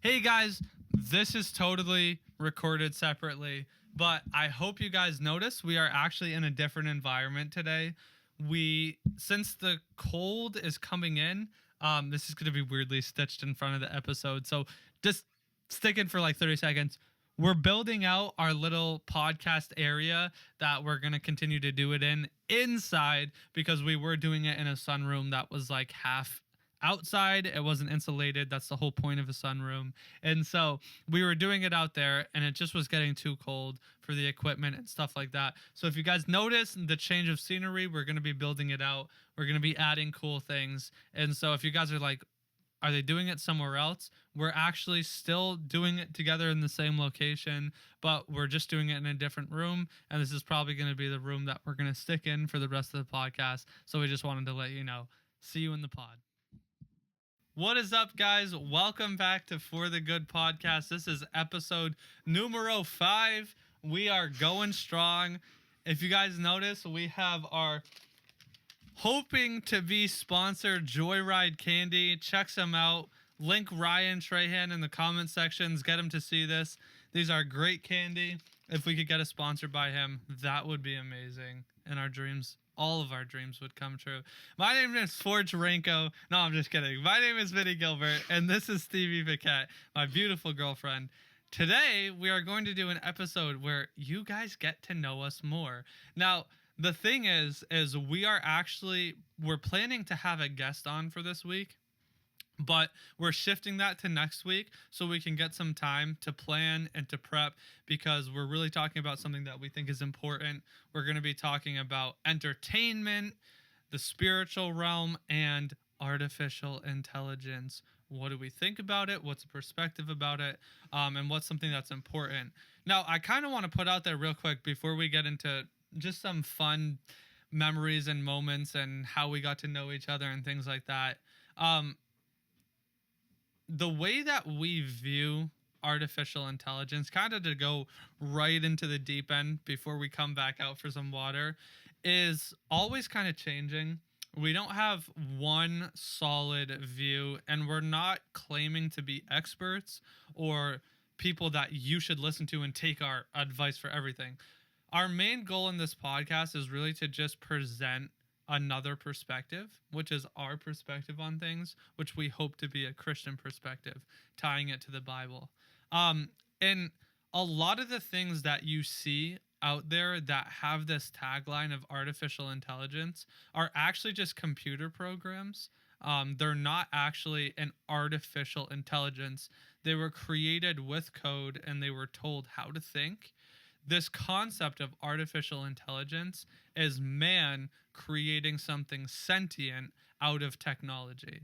Hey guys, this is totally recorded separately, but I hope you guys notice we are actually in a different environment today. Since the cold is coming in, this is going to be weirdly stitched in front of the episode, so just stick in for like 30 seconds. We're building out our little podcast area that we're going to continue to do it in inside because we were doing it in a sunroom that was like half outside. It wasn't insulated. That's the whole point of a sunroom. And so we were doing it out there and it just was getting too cold for the equipment and stuff like that. So if you guys notice the change of scenery, we're going to be building it out. We're going to be adding cool things. And so if you guys are like, are they doing it somewhere else? We're actually still doing it together in the same location, but we're just doing it in a different room. And this is probably going to be the room that we're going to stick in for the rest of the podcast. So we just wanted to let you know. See you in the pod. What is up, guys? Welcome back to For the Good podcast. This is episode numero 5. We are going strong. If you guys notice, we have our hoping to be sponsored Joyride candy. Check them out. Link Ryan Trahan in the comment sections. Get him to see this. These are great candy. If we could get a sponsor by him, that would be amazing. And our dreams, all of our dreams would come true. My name is Forge Ranko. No, I'm just kidding. My name is Vinny Gilbert, and this is Stevie Paquette, my beautiful girlfriend. Today, we are going to do an episode where you guys get to know us more. Now, the thing is we're planning to have a guest on for this week, but we're shifting that to next week so we can get some time to plan and to prep, because we're really talking about something that we think is important. We're going to be talking about entertainment, the spiritual realm, and artificial intelligence. What do we think about it? What's the perspective about it? And what's something that's important? Now, I kind of want to put out there real quick before we get into just some fun memories and moments and how we got to know each other and things like that. The way that we view artificial intelligence, kind of to go right into the deep end before we come back out for some water, is always kind of changing. We don't have one solid view, and we're not claiming to be experts or people that you should listen to and take our advice for everything. Our main goal in this podcast is really to just present another perspective, which is our perspective on things, which we hope to be a Christian perspective, tying it to the Bible. And a lot of the things that you see out there that have this tagline of artificial intelligence are actually just computer programs. They're not actually an artificial intelligence. They were created with code and they were told how to think. This concept of artificial intelligence is man creating something sentient out of technology.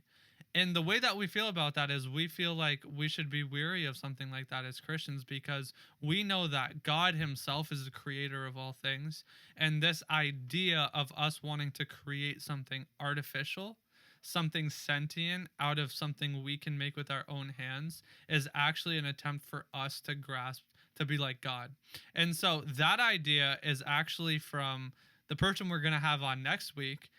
And the way that we feel about that is we feel like we should be weary of something like that as Christians, because we know that God himself is the creator of all things. And this idea of us wanting to create something artificial, something sentient out of something we can make with our own hands, is actually an attempt for us to grasp to be like God. And so that idea is actually from the person we're going to have on next week,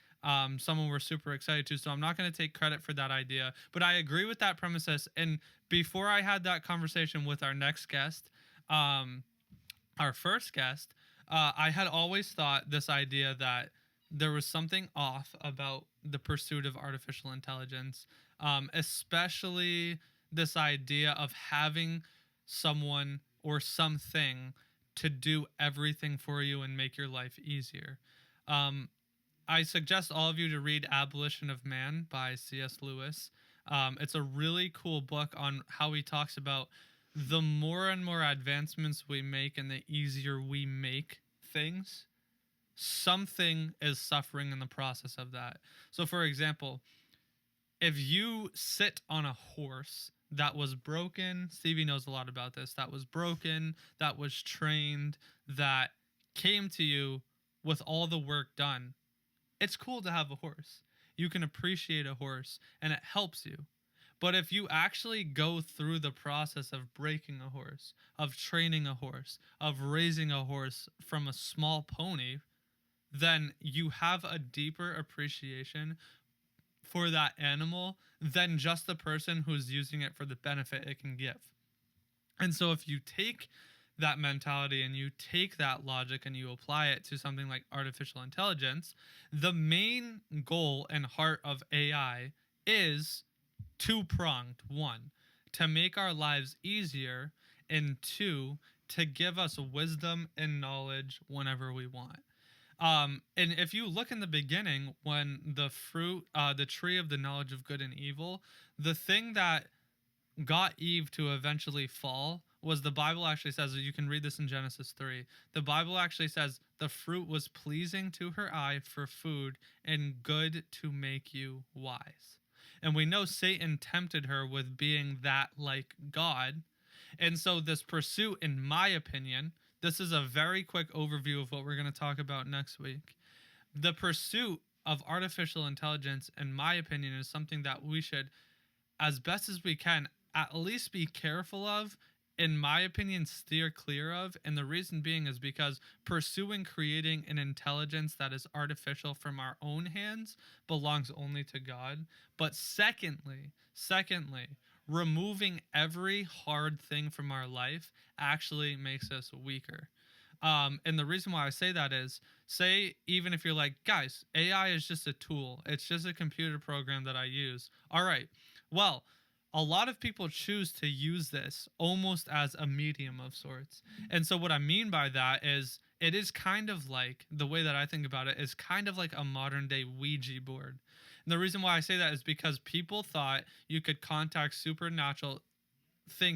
someone we're super excited to. So I'm not going to take credit for that idea, but I agree with that premises. And before I had that conversation with our next guest, our first guest, I had always thought this idea that there was something off about the pursuit of artificial intelligence, especially this idea of having someone or something to do everything for you and make your life easier. I suggest all of you to read Abolition of Man by C.S. Lewis. It's a really cool book on how he talks about the more and more advancements we make and the easier we make things, something is suffering in the process of that. So, for example, if you sit on a horse that was broken, Stevie knows a lot about this, that was broken, that was trained, that came to you with all the work done, it's cool to have a horse. You can appreciate a horse and it helps you. But if you actually go through the process of breaking a horse, of training a horse, of raising a horse from a small pony, then you have a deeper appreciation for that animal than just the person who's using it for the benefit it can give. And so if you take that mentality and you take that logic and you apply it to something like artificial intelligence, the main goal and heart of AI is two-pronged. One, to make our lives easier, and two, to give us wisdom and knowledge whenever we want. And if you look in the beginning, when the tree of the knowledge of good and evil, the thing that got Eve to eventually fall was, the Bible actually says, you can read this in Genesis 3. The Bible actually says the fruit was pleasing to her eye for food and good to make you wise. And we know Satan tempted her with being that like God. And so this pursuit, in my opinion, this is a very quick overview of what we're going to talk about next week. The pursuit of artificial intelligence, in my opinion, is something that we should, as best as we can, at least be careful of, in my opinion, steer clear of. And the reason being is because pursuing creating an intelligence that is artificial from our own hands belongs only to God. But secondly, removing every hard thing from our life actually makes us weaker. And the reason why I say that is, say, even if you're like, guys, AI is just a tool. It's just a computer program that I use. All right. Well, a lot of people choose to use this almost as a medium of sorts. And so what I mean by that is, it is kind of like, the way that I think about it is kind of like a modern day Ouija board. And the reason why I say that is because people thought you could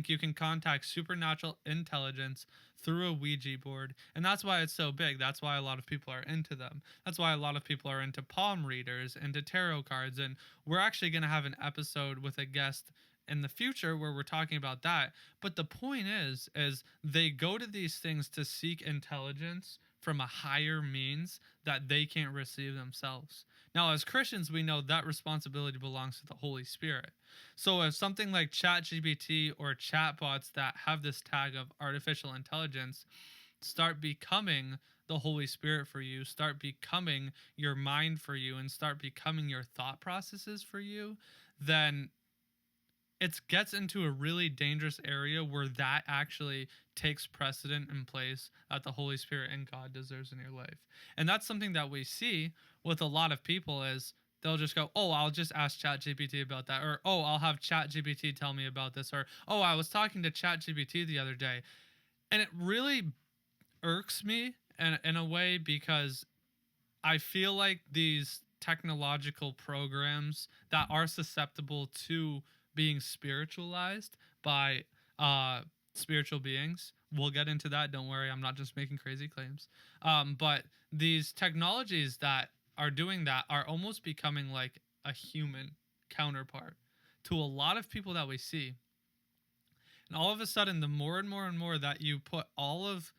you can contact supernatural intelligence through a Ouija board. And that's why it's so big. That's why a lot of people are into them. That's why a lot of people are into palm readers, into tarot cards. And we're actually going to have an episode with a guest in the future where we're talking about that. But the point is they go to these things to seek intelligence from a higher means that they can't receive themselves. Now, as Christians, we know that responsibility belongs to the Holy Spirit. So if something like ChatGPT or chatbots that have this tag of artificial intelligence start becoming the Holy Spirit for you, start becoming your mind for you, and start becoming your thought processes for you, then it gets into a really dangerous area where that actually takes precedent in place that the Holy Spirit and God deserves in your life. And that's something that we see with a lot of people is they'll just go, oh, I'll just ask ChatGPT about that. Or, oh, I'll have ChatGPT tell me about this. Or, oh, I was talking to ChatGPT the other day. And it really irks me in a way, because I feel like these technological programs that are susceptible to being spiritualized by spiritual beings. We'll get into that. Don't worry. I'm not just making crazy claims. But these technologies that are doing that are almost becoming like a human counterpart to a lot of people that we see. And all of a sudden, the more and more and more that you put all of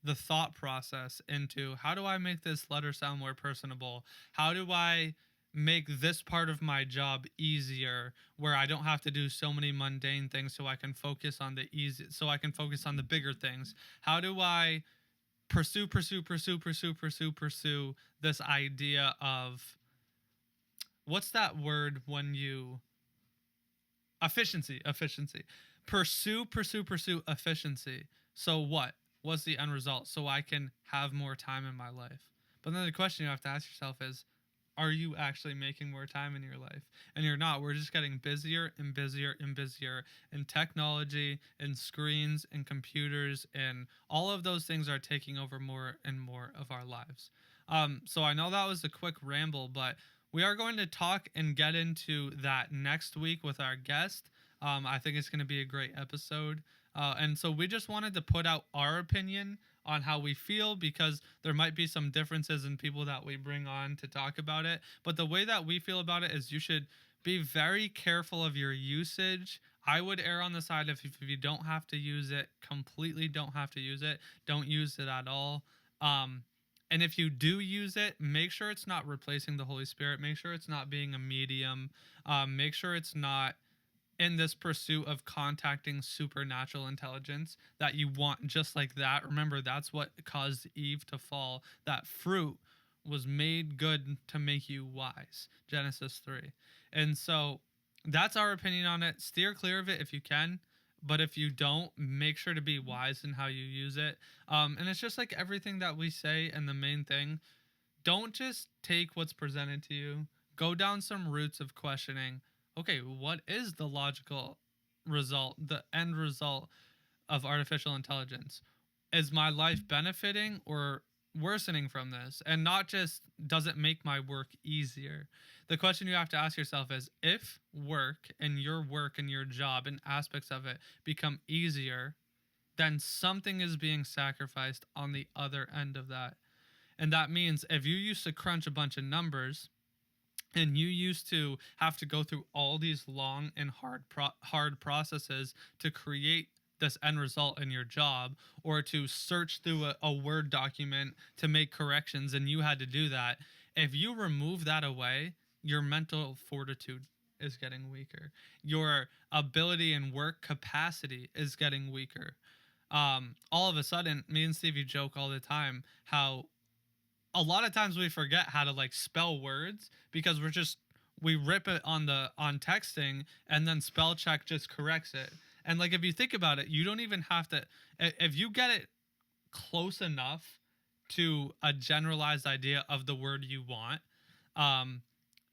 the thought process into, how do I make this letter sound more personable? How do I make this part of my job easier where I don't have to do so many mundane things so I can focus on the bigger things? How do I pursue this idea of, what's that word when you, efficiency. Pursue efficiency. So what's the end result? So I can have more time in my life. But then the question you have to ask yourself is, are you actually making more time in your life? And you're not. We're just getting busier and busier and busier. And technology and screens and computers and all of those things are taking over more and more of our lives. So I know that was a quick ramble, but we are going to talk and get into that next week with our guest. I think it's going to be a great episode. And so we just wanted to put out our opinion on how we feel, because there might be some differences in people that we bring on to talk about it. But the way that we feel about it is you should be very careful of your usage. I would err on the side of, if you don't have to use it, completely don't have to use it, don't use it at all. And if you do use it, make sure it's not replacing the Holy Spirit. Make sure it's not being a medium. Make sure it's not in this pursuit of contacting supernatural intelligence that you want just like that. Remember, that's what caused Eve to fall. That fruit was made good to make you wise. Genesis 3. And so that's our opinion on it. Steer clear of it if you can. But if you don't, make sure to be wise in how you use it. And it's just like everything that we say, and the main thing, don't just take what's presented to you. Go down some routes of questioning. Okay, what is the logical result, the end result of artificial intelligence? Is my life benefiting or worsening from this? And not just, does it make my work easier? The question you have to ask yourself is, if work and your job and aspects of it become easier, then something is being sacrificed on the other end of that. And that means if you used to crunch a bunch of numbers and you used to have to go through all these long and hard processes to create this end result in your job, or to search through a Word document to make corrections, and you had to do that, if you remove that away, your mental fortitude is getting weaker. Your ability and work capacity is getting weaker. All of a sudden, me and Stevie joke all the time how a lot of times we forget how to like spell words because we rip it on texting, and then spell check just corrects it. And like, if you think about it, you don't even have to, if you get it close enough to a generalized idea of the word you want,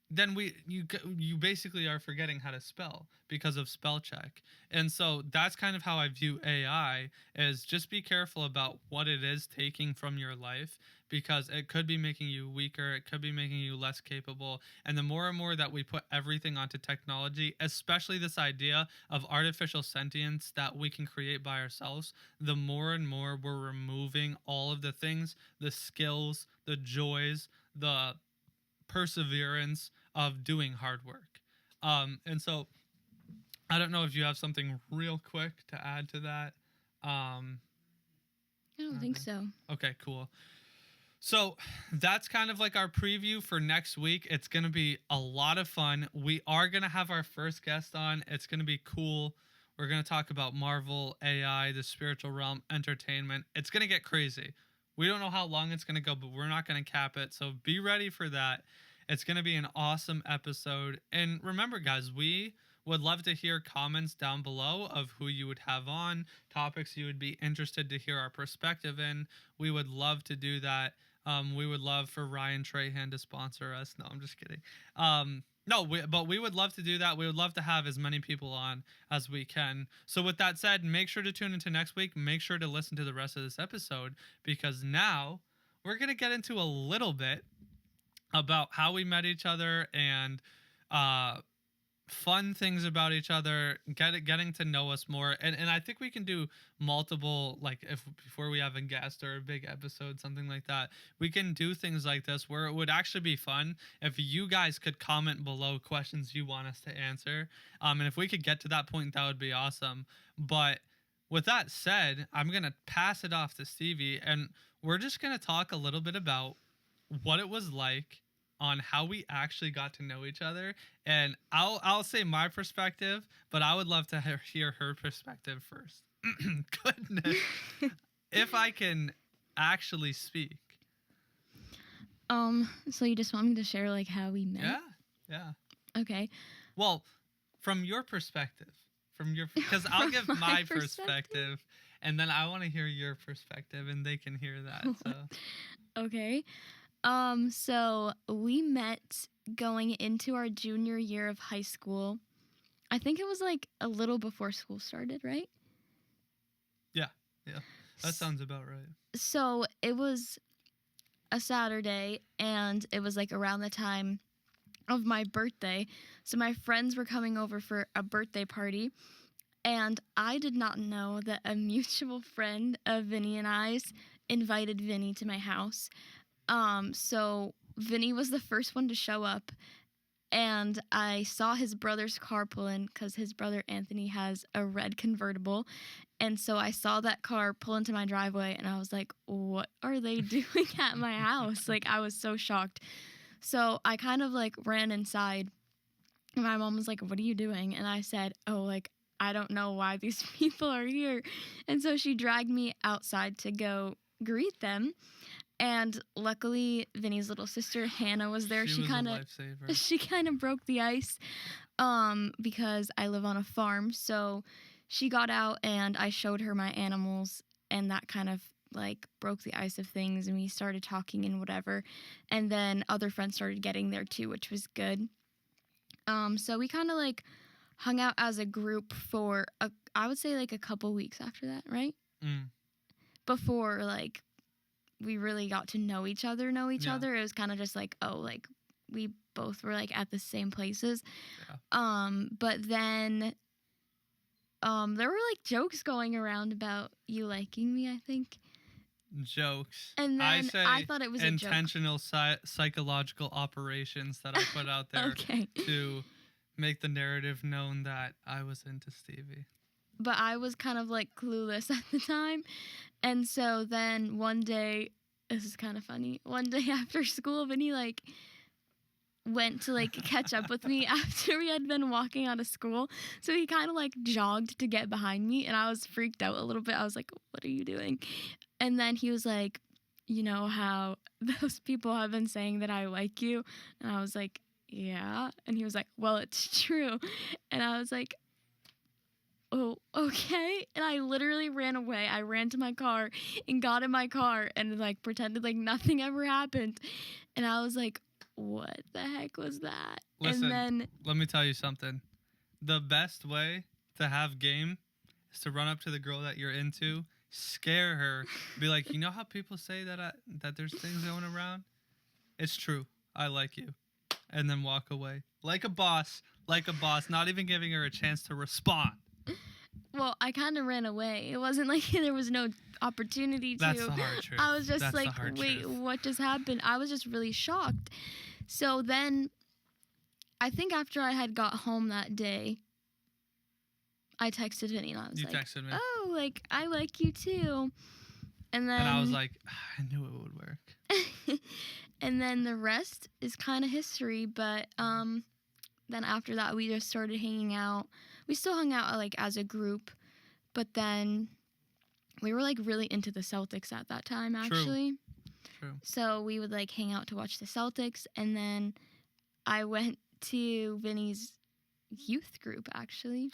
then you basically are forgetting how to spell because of spell check. And so that's kind of how I view AI, is just be careful about what it is taking from your life, because it could be making you weaker, it could be making you less capable. And the more and more that we put everything onto technology, especially this idea of artificial sentience that we can create by ourselves, the more and more we're removing all of the things, the skills, the joys, the perseverance of doing hard work. And so I don't know if you have something real quick to add to that. I don't think so. Okay, cool. So that's kind of like our preview for next week. It's going to be a lot of fun. We are going to have our first guest on. It's going to be cool. We're going to talk about Marvel, AI, the spiritual realm, entertainment. It's going to get crazy. We don't know how long it's going to go, but we're not going to cap it. So be ready for that. It's going to be an awesome episode. And remember, guys, we would love to hear comments down below of who you would have on, topics you would be interested to hear our perspective in. We would love to do that. We would love for Ryan Trahan to sponsor us. No, I'm just kidding. But we would love to do that. We would love to have as many people on as we can. So with that said, make sure to tune into next week. Make sure to listen to the rest of this episode, because now we're going to get into a little bit about how we met each other and fun things about each other, getting to know us more. And I think we can do multiple, like, if before we have a guest or a big episode, something like that, we can do things like this where it would actually be fun if you guys could comment below questions you want us to answer. And if we could get to that point, that would be awesome. But with that said, I'm going to pass it off to Stevie, and we're just going to talk a little bit about what it was like on how we actually got to know each other. And I'll say my perspective, but I would love to hear her perspective first. Goodness. If I can actually speak. So you just want me to share like how we met? Yeah. Okay. Well, from your perspective, because I'll give my perspective, and then I want to hear your perspective, and they can hear that. So. Okay. So we met going into our junior year of high school. I think it was like a little before school started, right? Yeah. That sounds about right. So it was a Saturday, and it was like around the time of my birthday. So my friends were coming over for a birthday party, and I did not know that a mutual friend of Vinny and I's invited Vinny to my house. So Vinny was the first one to show up, and I saw his brother's car pull in because his brother Anthony has a red convertible. And so I saw that car pull into my driveway, and I was like, what are they doing at my house? Like, I was so shocked. So I kind of like ran inside, and my mom was like, what are you doing? And I said, oh, like, I don't know why these people are here. And so she dragged me outside to go greet them. And luckily, Vinny's little sister Hannah was there. She was a lifesaver. She kind of broke the ice, because I live on a farm. So she got out and I showed her my animals, and that kind of like broke the ice of things, and we started talking and whatever. And then other friends started getting there too, which was good. So we kind of like hung out as a group for I would say like a couple weeks after that, right? Before like we really got to know each other. It was kind of just like, oh, like we both were like at the same places. But then there were like jokes going around about you liking me, I think. Jokes. And then I thought it was intentional psychological operations that I put out there to make the narrative known that I was into Stevie. But I was kind of like clueless at the time. And so then one day, this is kind of funny, one day after school, Vinny like went to like catch up with me after we had been walking out of school. So he kind of like jogged to get behind me, and I was freaked out a little bit. I was like, what are you doing? And then he was like, you know how those people have been saying that I like you? And I was like, yeah. And he was like, well, it's true. And I was like, oh, okay. And I literally ran away. I ran to my car and got in my car and like pretended like nothing ever happened. And I was like, what the heck was that? Listen, and then let me tell you something. The best way to have game is to run up to the girl that you're into, scare her, be like, you know how people say that that there's things going around? It's true. I like you. And then walk away. Like a boss, not even giving her a chance to respond. Well, I kind of ran away. It wasn't like there was no opportunity to. That's the hard truth. I was just like, wait, what just happened? I was just really shocked. So then, I think after I had got home that day, I texted Vinny and I was like, texted me. oh, like, I like you too. And then. And I was like, I knew it would work. And then the rest is kind of history. But then after that, we just started hanging out. We still hung out like as a group, but then we were like really into the Celtics at that time, actually. True. So we would like hang out to watch the Celtics, and then I went to Vinny's youth group, actually.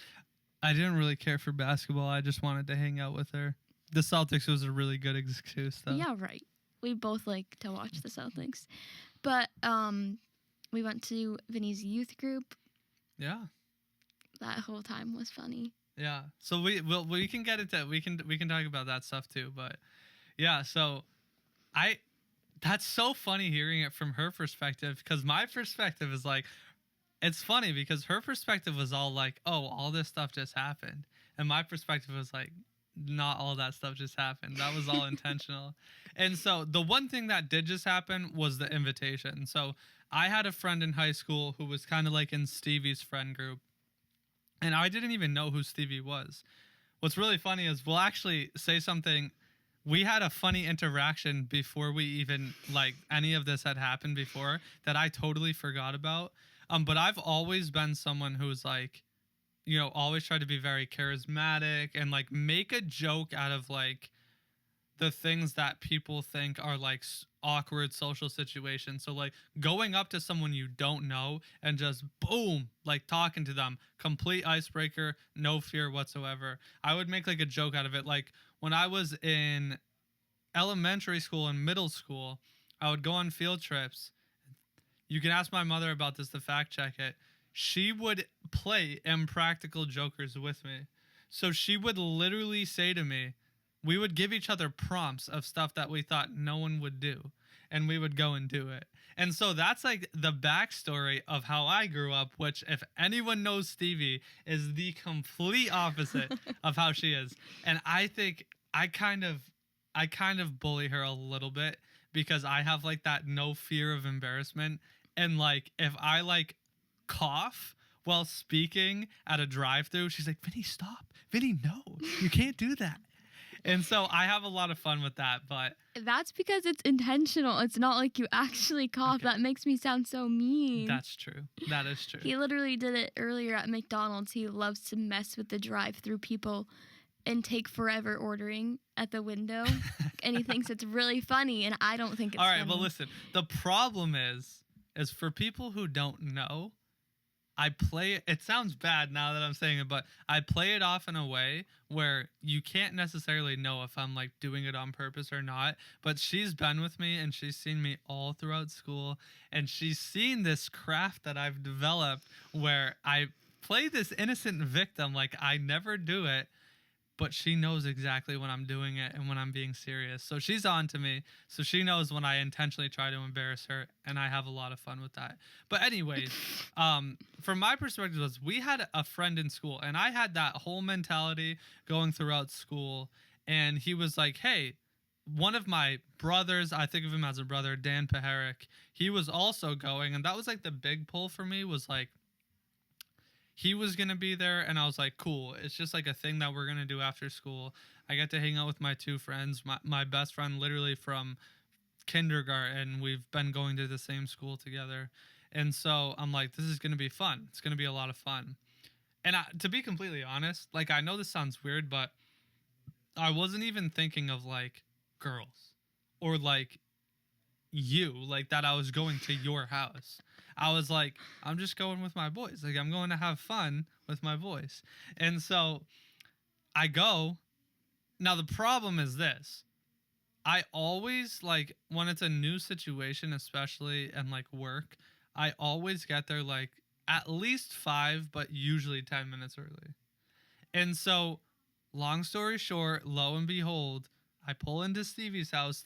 I didn't really care for basketball. I just wanted to hang out with her. The Celtics was a really good excuse, though. Yeah, right. We both like to watch the Celtics. But we went to Vinny's youth group. Yeah. That whole time was funny. Yeah. So we can get into we can talk about that stuff too, but yeah, so that's so funny hearing it from her perspective, because my perspective is like, it's funny because her perspective was all like, oh, all this stuff just happened. And my perspective was like, not all that stuff just happened. That was all intentional. And so the one thing that did just happen was the invitation. So I had a friend in high school who was kind of like in Stevie's friend group. And I didn't even know who Stevie was. What's really funny is we'll actually say something. We had a funny interaction before we even, like, any of this had happened before that I totally forgot about. But I've always been someone who's, like, you know, always tried to be very charismatic and, like, make a joke out of, like, the things that people think are, like, awkward social situations. So, like, going up to someone you don't know and just boom, like, talking to them, complete icebreaker, no fear whatsoever. I would make, like, a joke out of it. Like, when I was in elementary school and middle school, I would go on field trips. You can ask my mother about this to fact check it. She would play Impractical Jokers with me. So she would literally say to me, we would give each other prompts of stuff that we thought no one would do, and we would go and do it. And so that's like the backstory of how I grew up, which, if anyone knows Stevie, is the complete opposite of how she is. And I think I kind of bully her a little bit because I have like that no fear of embarrassment. And like, if I like cough while speaking at a drive-thru, she's like, Vinny, stop. Vinny, no, you can't do that. And so I have a lot of fun with that, but that's because it's intentional. It's not like you actually cough. Okay. That makes me sound so mean. That's true. That is true. He literally did it earlier at McDonald's. He loves to mess with the drive-thru people and take forever ordering at the window. And he thinks it's really funny, and I don't think it's All right, funny. but listen. The problem is for people who don't know, I play it. It sounds bad now that I'm saying it, but I play it off in a way where you can't necessarily know if I'm like doing it on purpose or not. But she's been with me and she's seen me all throughout school, and she's seen this craft that I've developed where I play this innocent victim like I never do it, but she knows exactly when I'm doing it and when I'm being serious. So she's on to me. So she knows when I intentionally try to embarrass her, and I have a lot of fun with that. But anyways, from my perspective, was we had a friend in school, and I had that whole mentality going throughout school. And he was like, hey, one of my brothers, I think of him as a brother, Dan Paharic, he was also going. And that was like the big pull for me, was like, he was going to be there, and I was like, cool. It's just like a thing that we're going to do after school. I get to hang out with my two friends, my best friend literally from kindergarten. We've been going to the same school together. And so I'm like, this is going to be fun. It's going to be a lot of fun. And to be completely honest, like, I know this sounds weird, but I wasn't even thinking of like girls or like you, like that I was going to your house. I was like, I'm just going with my boys. Like, I'm going to have fun with my boys. And so I go. Now, the problem is this. I always, like, when it's a new situation, especially in, like, work, I always get there, like, at least 5, but usually 10 minutes early. And so, long story short, lo and behold, I pull into Stevie's house,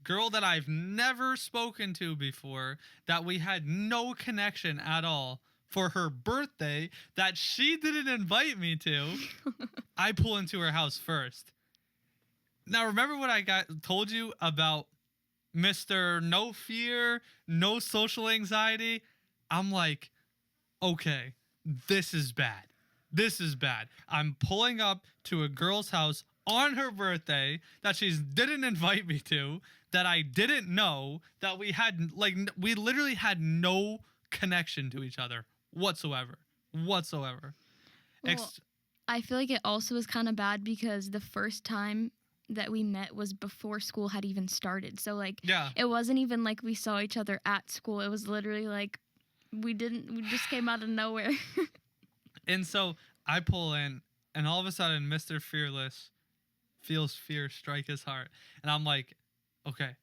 girl that I've never spoken to before, that we had no connection at all, for her birthday that she didn't invite me to. I pull into her house first. Now, remember what I told you about Mr. No Fear, no social anxiety? I'm like, okay, this is bad. This is bad. I'm pulling up to a girl's house on her birthday that she didn't invite me to, that I didn't know, that we had, like, we literally had no connection to each other whatsoever. Well, I feel like it also was kind of bad because the first time that we met was before school had even started. So, like, Yeah. It wasn't even like we saw each other at school. It was literally like we just came out of nowhere. And so I pull in, and all of a sudden, Mr. Fearless feels fear strike his heart. And I'm like, okay.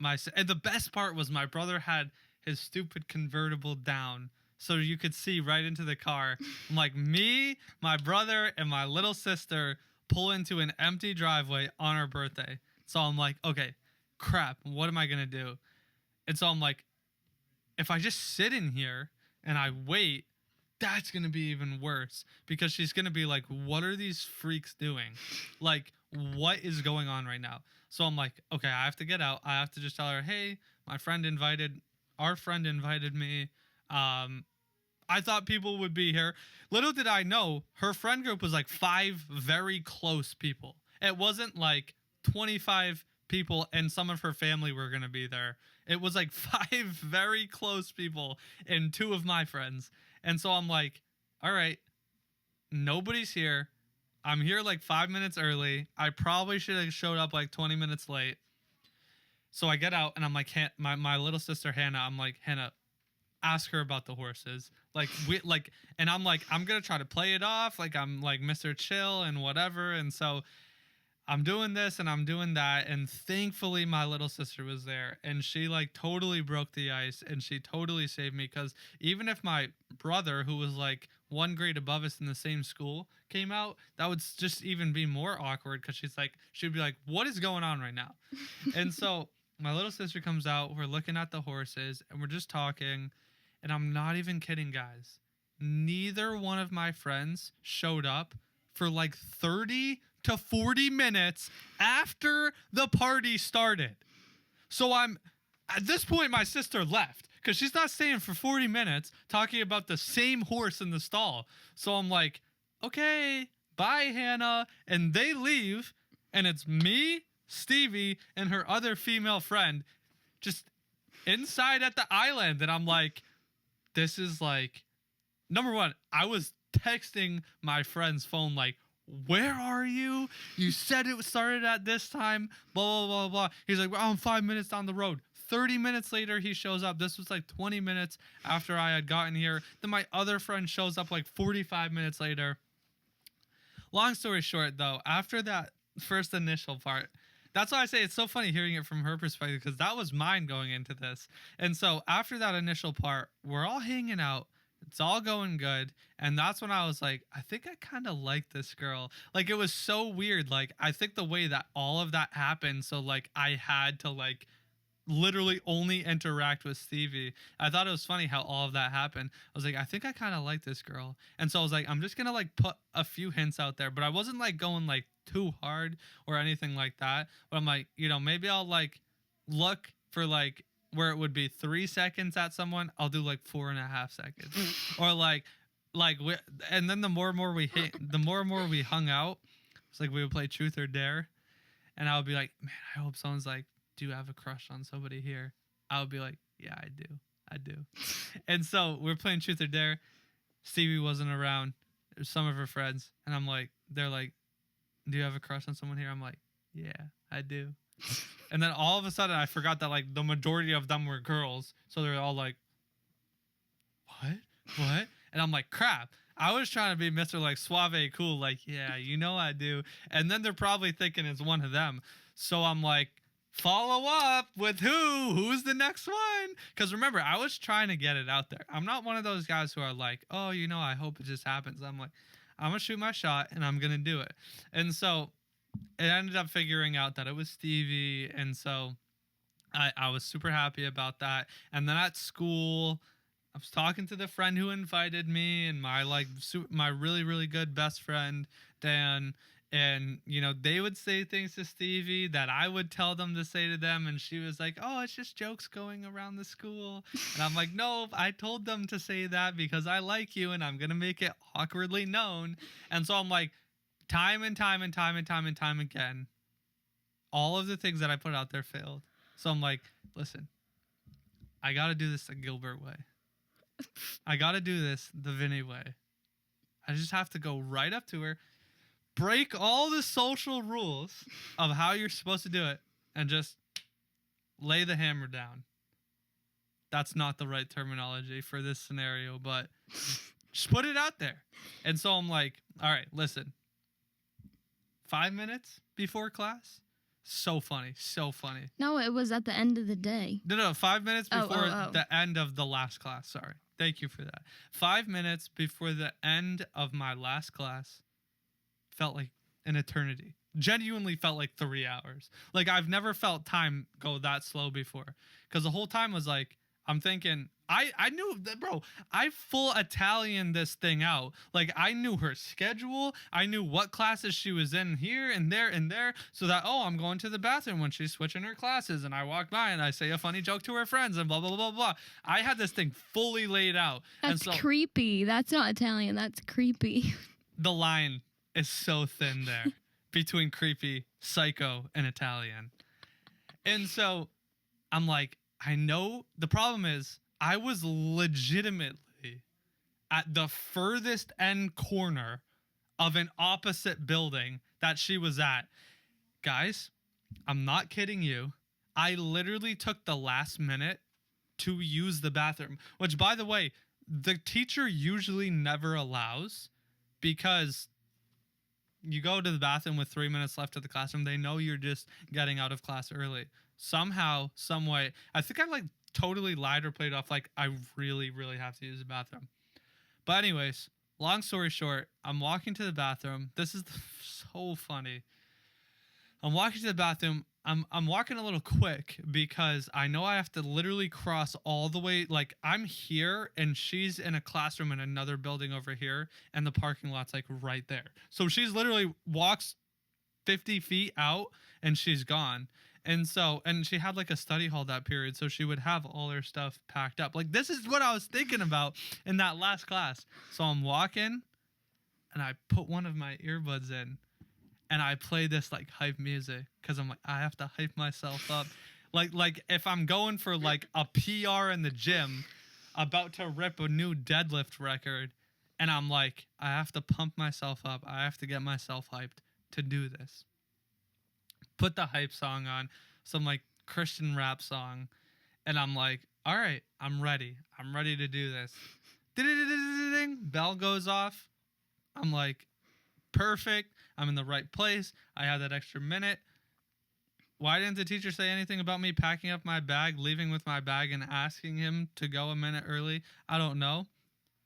And the best part was my brother had his stupid convertible down, so you could see right into the car. I'm like, me, my brother, and my little sister pull into an empty driveway on our birthday. So I'm like, okay, crap, what am I going to do? And so I'm like, if I just sit in here and I wait, that's going to be even worse, because she's going to be like, what are these freaks doing? Like, what is going on right now? So I'm like, okay, I have to get out. I have to just tell her, hey, our friend invited me. I thought people would be here. Little did I know, her friend group was like 5 very close people. It wasn't like 25 people and some of her family were going to be there. It was like 5 very close people and 2 of my friends. And so I'm like, all right, nobody's here. I'm here like 5 minutes early. I probably should have showed up like 20 minutes late. So I get out and I'm like, my little sister Hannah, I'm like, Hannah, ask her about the horses. And I'm like, I'm going to try to play it off. Like, I'm like Mr. Chill and whatever. And so I'm doing this and I'm doing that. And thankfully my little sister was there, and she like totally broke the ice, and she totally saved me. Cause even if my brother, who was like 1 grade above us in the same school, came out, that would just even be more awkward. Cause she'd be like, what is going on right now? And so my little sister comes out, we're looking at the horses and we're just talking. And I'm not even kidding, guys. Neither one of my friends showed up for like 30 to 40 minutes after the party started. So at this point, my sister left because she's not staying for 40 minutes talking about the same horse in the stall. So I'm like, okay, bye, Hannah. And they leave, and it's me, Stevie, and her other female friend just inside at the island. And I'm like, this is like, number one, I was texting my friend's phone like, where are you? You said it started at this time, blah, blah, blah, blah. He's like, well, I'm 5 minutes down the road. 30 minutes later, he shows up. This was like 20 minutes after I had gotten here. Then my other friend shows up like 45 minutes later. Long story short, though, after that first initial part, that's why I say it's so funny hearing it from her perspective, because that was mine going into this. And so after that initial part, we're all hanging out. It's all going good. And that's when I was like, I think I kind of like this girl. Like, it was so weird. Like, I think the way that all of that happened, so like I had to like literally only interact with Stevie. I thought it was funny how all of that happened. I was like, I think I kind of like this girl. And so I was like, I'm just going to like put a few hints out there, but I wasn't like going like too hard or anything like that. But I'm like, you know, maybe I'll like look for like where it would be 3 seconds at someone. I'll do like 4.5 seconds or and then the more and more we hung out, it's like we would play truth or dare. And I would be like, man, I hope someone's like, do you have a crush on somebody here? I would be like, yeah, I do. And so we're playing truth or dare. Stevie wasn't around. There's some of her friends. And I'm like, they're like, do you have a crush on someone here? I'm like, yeah, I do. And then all of a sudden I forgot that like the majority of them were girls. So they're all like, what? And I'm like, crap. I was trying to be Mr. like suave cool. Like, yeah, you know I do. And then they're probably thinking it's one of them. So I'm like, follow up with who's the next one, because remember, I was trying to get it out there. I'm not one of those guys who are like, oh, you know, I hope it just happens. I'm like, I'm gonna shoot my shot and I'm gonna do it. And so it ended up figuring out that it was Stevie, and so I was super happy about that. And then at school, I was talking to the friend who invited me and my my really, really good best friend Dan. And, you know, they would say things to Stevie that I would tell them to say to them. And she was like, oh, it's just jokes going around the school. And I'm like, no, I told them to say that because I like you and I'm going to make it awkwardly known. And so I'm like, time and time again, all of the things that I put out there failed. So I'm like, listen, I got to do this the Gilbert way. I got to do this the Vinny way. I just have to go right up to her, break all the social rules of how you're supposed to do it, and just lay the hammer down. That's not the right terminology for this scenario, but just put it out there. And so I'm like, all right, listen, 5 minutes before class, so funny. No, it was at the end of the day. No, 5 minutes before the end of the last class. Sorry. Thank you for that. 5 minutes before the end of my last class felt like an eternity. Genuinely felt like 3 hours. Like, I've never felt time go that slow before. Because the whole time was like, I'm thinking, I knew that, bro, I full Italian this thing out. Like, I knew her schedule. I knew what classes she was in here and there. So that, oh, I'm going to the bathroom when she's switching her classes. And I walk by and I say a funny joke to her friends and blah, blah, blah, blah. I had this thing fully laid out. That's and so, creepy. That's not Italian. That's creepy. The line is so thin there between creepy, psycho, and Italian. And so I'm like, I know the problem is I was legitimately at the furthest end corner of an opposite building that she was at. Guys, I'm not kidding you. I literally took the last minute to use the bathroom, which, by the way, the teacher usually never allows, because you go to the bathroom with 3 minutes left of the classroom. They know you're just getting out of class early. Somehow, some way, I think I like totally lied or played off like I really, really have to use the bathroom. But anyways, long story short, I'm walking to the bathroom. This is so funny. I'm walking to the bathroom. I'm walking a little quick because I know I have to literally cross all the way. Like, I'm here and she's in a classroom in another building over here, and the parking lot's like right there. So she's literally walks 50 feet out and she's gone. And so, and she had like a study hall that period, so she would have all her stuff packed up. Like, this is what I was thinking about in that last class. So I'm walking and I put one of my earbuds in and I play this like hype music because I'm like, I have to hype myself up. Like if I'm going for like a PR in the gym, about to rip a new deadlift record, And I'm like, I have to pump myself up. I have to get myself hyped to do this. Put the hype song on, some like Christian rap song. And I'm like, all right, I'm ready. I'm ready to do this. Ding, bell goes off. I'm like, perfect. I'm in the right place. I have that extra minute. Why didn't the teacher say anything about me packing up my bag, leaving with my bag, and asking him to go a minute early? I don't know.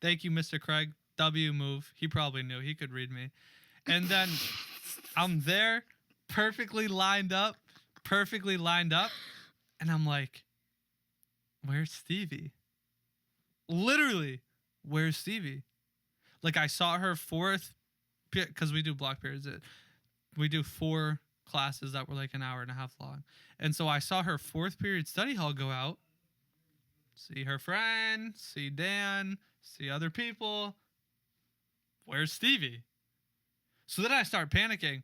Thank you, Mr. Craig. W move. He probably knew. He could read me. And then I'm there, perfectly lined up. And I'm like, where's Stevie? Literally, where's Stevie? Like, I saw her fourth, because we do block periods. We do 4 classes that were like an hour and a half long. And so I saw her fourth period study hall go out, see her friend, see Dan, see other people. Where's Stevie? So then I start panicking.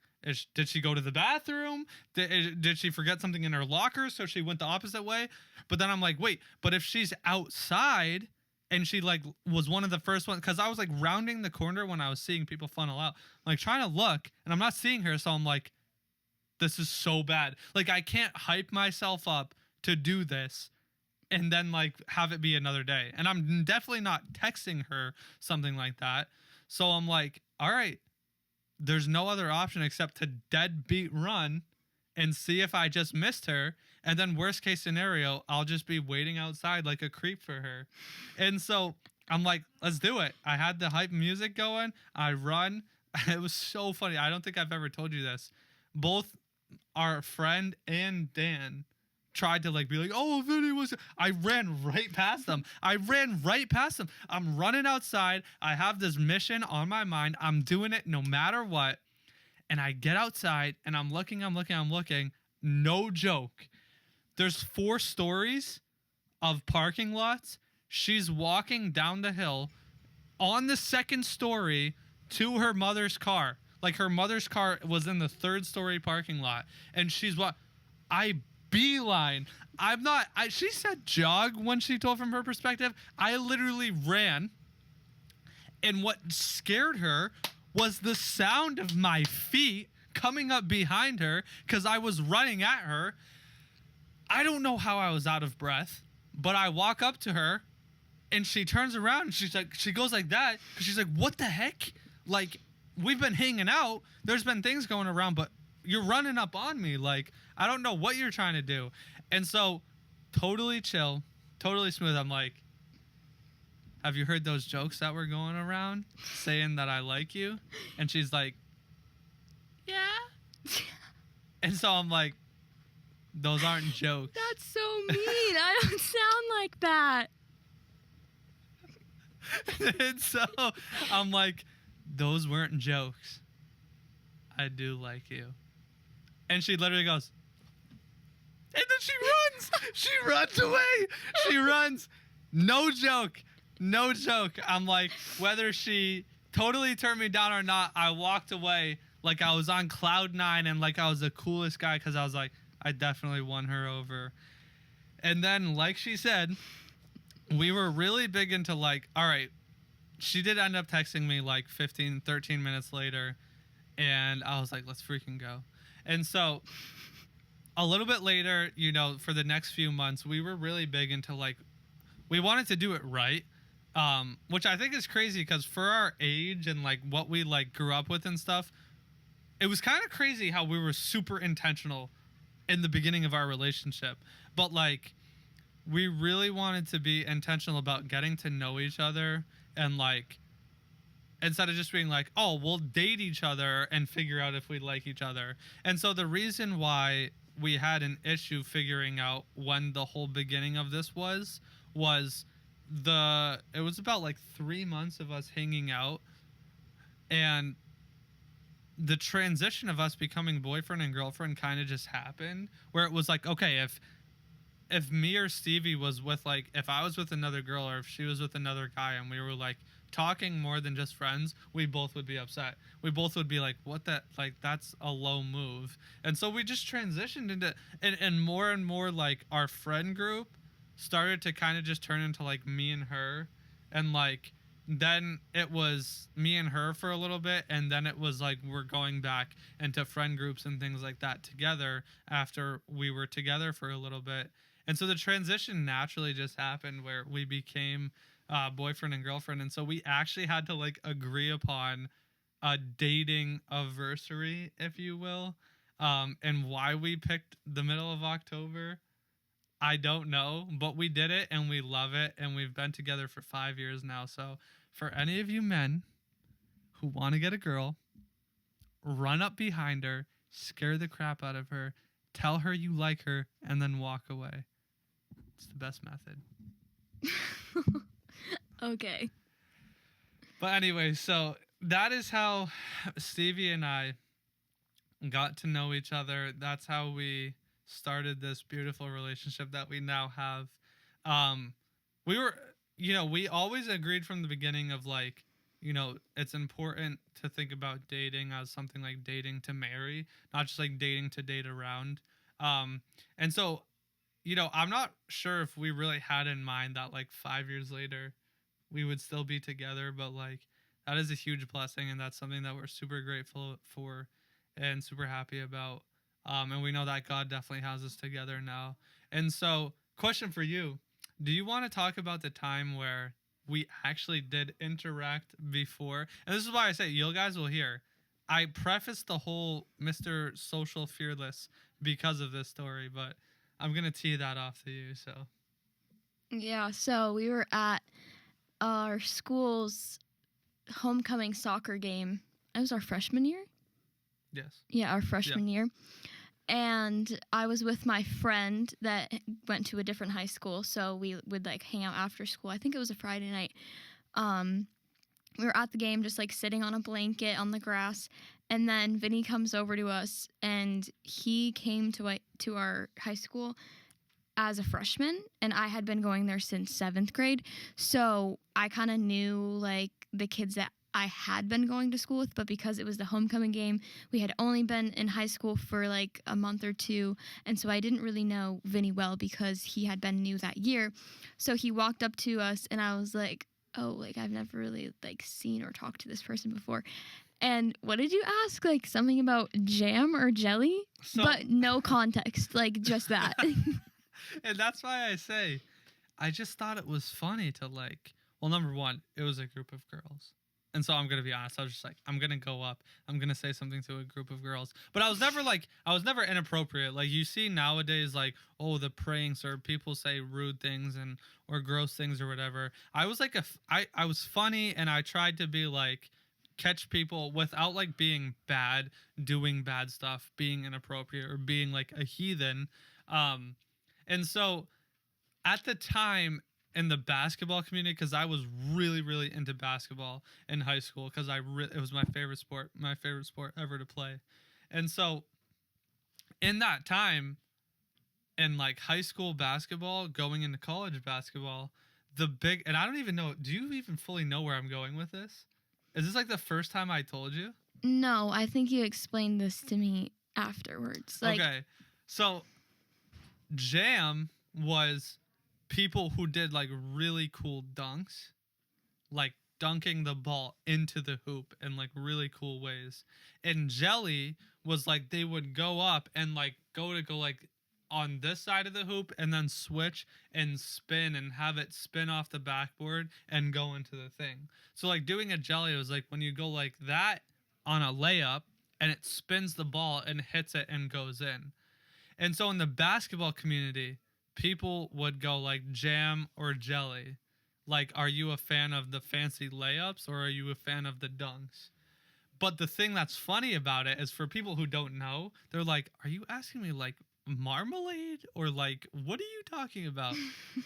Did she go to the bathroom? Did she forget something in her locker so she went the opposite way? But then I'm like, wait, but if she's outside and she like was one of the first ones, because I was like rounding the corner when I was seeing people funnel out, I'm like trying to look and I'm not seeing her. So I'm like, this is so bad. Like, I can't hype myself up to do this and then like have it be another day. And I'm definitely not texting her something like that. So I'm like, all right, there's no other option except to deadbeat run and see if I just missed her. And then worst case scenario, I'll just be waiting outside like a creep for her. And so I'm like, let's do it. I had the hype music going. I run. It was so funny. I don't think I've ever told you this. Both our friend and Dan tried to like be like, oh, Vinny was. I ran right past them. I'm running outside. I have this mission on my mind. I'm doing it no matter what. And I get outside and I'm looking. No joke. There's 4 stories of parking lots. She's walking down the hill on the 2nd story to her mother's car. Like, her mother's car was in the 3rd story parking lot. And she's I beeline. She said jog when she told from her perspective. I literally ran. And what scared her was the sound of my feet coming up behind her because I was running at her. I don't know how I was out of breath, but I walk up to her and she turns around and she goes like that because she's like, what the heck? Like, we've been hanging out. There's been things going around, but you're running up on me. Like, I don't know what you're trying to do. And so, totally chill, totally smooth. I'm like, have you heard those jokes that were going around saying that I like you? And she's like, yeah. And so I'm like, those aren't jokes. That's so mean. I don't sound like that. And so I'm like, those weren't jokes. I do like you. And she literally goes, and then she runs. She runs away. She runs. No joke. I'm like, whether she totally turned me down or not, I walked away like I was on cloud 9 and like I was the coolest guy because I was like, I definitely won her over. And then, like she said, we were really big into like, all right, she did end up texting me like 13 minutes later. And I was like, let's freaking go. And so a little bit later, for the next few months, we were really big into like, we wanted to do it right. Which I think is crazy because for our age and like what we like grew up with and stuff, it was kind of crazy how we were super intentional in the beginning of our relationship. But like, we really wanted to be intentional about getting to know each other and like, instead of just being like, oh, we'll date each other and figure out if we like each other. And so the reason why we had an issue figuring out when the whole beginning of this was it was about like 3 months of us hanging out, and the transition of us becoming boyfriend and girlfriend kind of just happened, where it was like, okay, if me or Stevie was with like, if I was with another girl or if she was with another guy and we were like talking more than just friends, we both would be upset. We both would be like, what that, like, that's a low move. And so we just transitioned into, and more like our friend group started to kind of just turn into like me and her. And like then it was me and her for a little bit, and then it was like we're going back into friend groups and things like that together after we were together for a little bit. And so the transition naturally just happened where we became boyfriend and girlfriend. And so we actually had to like agree upon a dating anniversary, if you will. And why we picked the middle of October, I don't know, but we did it and we love it. And we've been together for 5 years now. So for any of you men who want to get a girl, run up behind her, scare the crap out of her, tell her you like her, and then walk away. It's the best method. Okay. But anyway, so that is how Stevie and I got to know each other. That's how we started this beautiful relationship that we now have. We were, we always agreed from the beginning of like, it's important to think about dating as something like dating to marry, not just like dating to date around. And so, I'm not sure if we really had in mind that like 5 years later we would still be together, but like that is a huge blessing, and that's something that we're super grateful for and super happy about. And we know that God definitely has us together now. And so, question for you: do you want to talk about the time where we actually did interact before? And this is why I say you guys will hear. I prefaced the whole Mr. Social Fearless because of this story, but I'm gonna tee that off to you. So Yeah, so we were at our school's homecoming soccer game. It was our freshman year? yes, Yeah, our freshman year. And I was with my friend that went to a different high school, so we would like hang out after school. I think it was a Friday night. We were at the game just like sitting on a blanket on the grass, and then Vinny comes over to us, and he came to our high school as a freshman, and I had been going there since 7th grade. So I kind of knew like the kids that I had been going to school with, but because it was the homecoming game, we had only been in high school for like a month or two, and so I didn't really know Vinny well because he had been new that year. So he walked up to us, and I was like, oh, like I've never really like seen or talked to this person before. And what did you ask? Like something about jam or jelly? But no context, like just that. And that's why I say, I just thought it was funny to like, well, number one, it was a group of girls. And so I'm going to be honest. I was just like, I'm going to go up. I'm going to say something to a group of girls. But I was never inappropriate. Like you see nowadays, like, oh, the pranks or people say rude things or gross things or whatever. I was like, I was funny, and I tried to be like, catch people without like being bad, doing bad stuff, being inappropriate, or being like a heathen. And so at the time in the basketball community, because I was really, really into basketball in high school, because it was my favorite sport ever to play. And so in that time, in like high school basketball, going into college basketball, and I don't even know, do you even fully know where I'm going with this? Is this like the first time I told you? No, I think you explained this to me afterwards. Like, okay. So jam was people who did like really cool dunks, like dunking the ball into the hoop in like really cool ways. And jelly was like they would go up and like go like on this side of the hoop and then switch and spin and have it spin off the backboard and go into the thing. So like doing a jelly was like when you go like that on a layup and it spins the ball and hits it and goes in. And so in the basketball community, people would go like jam or jelly. Like, are you a fan of the fancy layups or are you a fan of the dunks? But the thing that's funny about it is for people who don't know, they're like, are you asking me like marmalade or like, what are you talking about?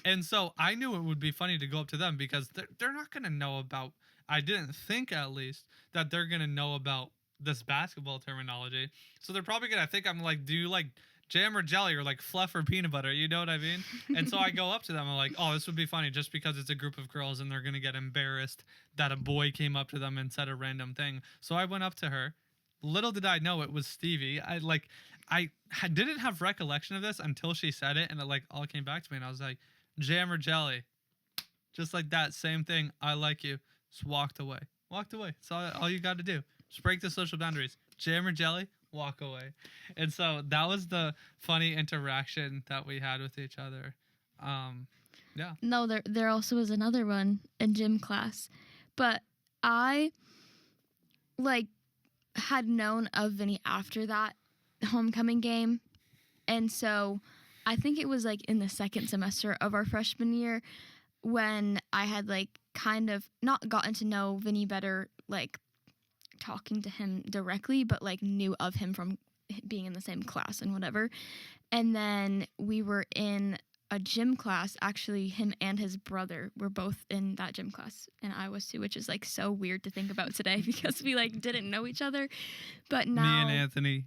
And so I knew it would be funny to go up to them because they're not going to know about, I didn't think at least that they're going to know about this basketball terminology. So they're probably going to think I'm like, do you like jam or jelly or like fluff or peanut butter? You know what I mean? And so I go up to them. I'm like, oh, this would be funny just because it's a group of girls and they're going to get embarrassed that a boy came up to them and said a random thing. So I went up to her. Little did I know it was Stevie. I didn't have recollection of this until she said it, and it like all came back to me, and I was like, jam or jelly? Just like that, same thing. I like you. Just walked away. Walked away. That's all you got to do. Just break the social boundaries. Jam or jelly, walk away. And so that was the funny interaction that we had with each other. Yeah. No, there also was another one in gym class, but I like had known of Vinny after that homecoming game, and so I think it was like in the second semester of our freshman year when I had like kind of not gotten to know Vinny better, like talking to him directly, but like knew of him from being in the same class and whatever. And then we were in a gym class. Actually, him and his brother were both in that gym class, and I was too, which is like so weird to think about today because we like didn't know each other. But now me and Anthony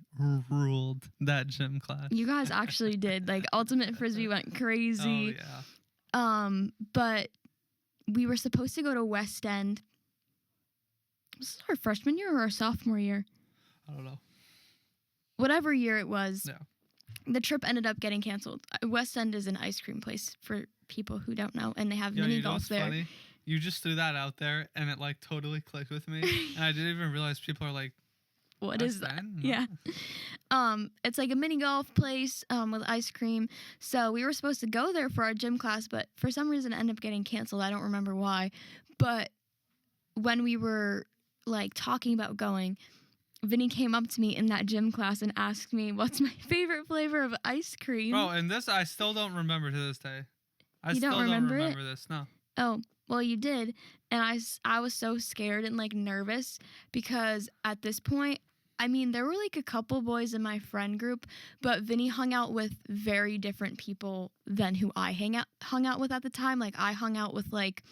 ruled that gym class. You guys actually did. Like ultimate frisbee went crazy. Oh yeah. But we were supposed to go to West End. Was this our freshman year or our sophomore year? I don't know. Whatever year it was. Yeah. The trip ended up getting canceled. West End is an ice cream place for people who don't know, and they have mini golf there. Funny? You just threw that out there, and it like totally clicked with me, and I didn't even realize people are like, "What is that?" No. Yeah. It's like a mini golf place with ice cream. So we were supposed to go there for our gym class, but for some reason it ended up getting canceled. I don't remember why. But when we were like talking about going, Vinny came up to me in that gym class and asked me what's my favorite flavor of ice cream. Bro, and this I still don't remember to this day. I You still don't remember it? this. No. Oh, well, you did. And I was so scared and like nervous because at this point, I mean, there were like a couple boys in my friend group, but Vinny hung out with very different people than who I hung out with at the time. Like I hung out with like,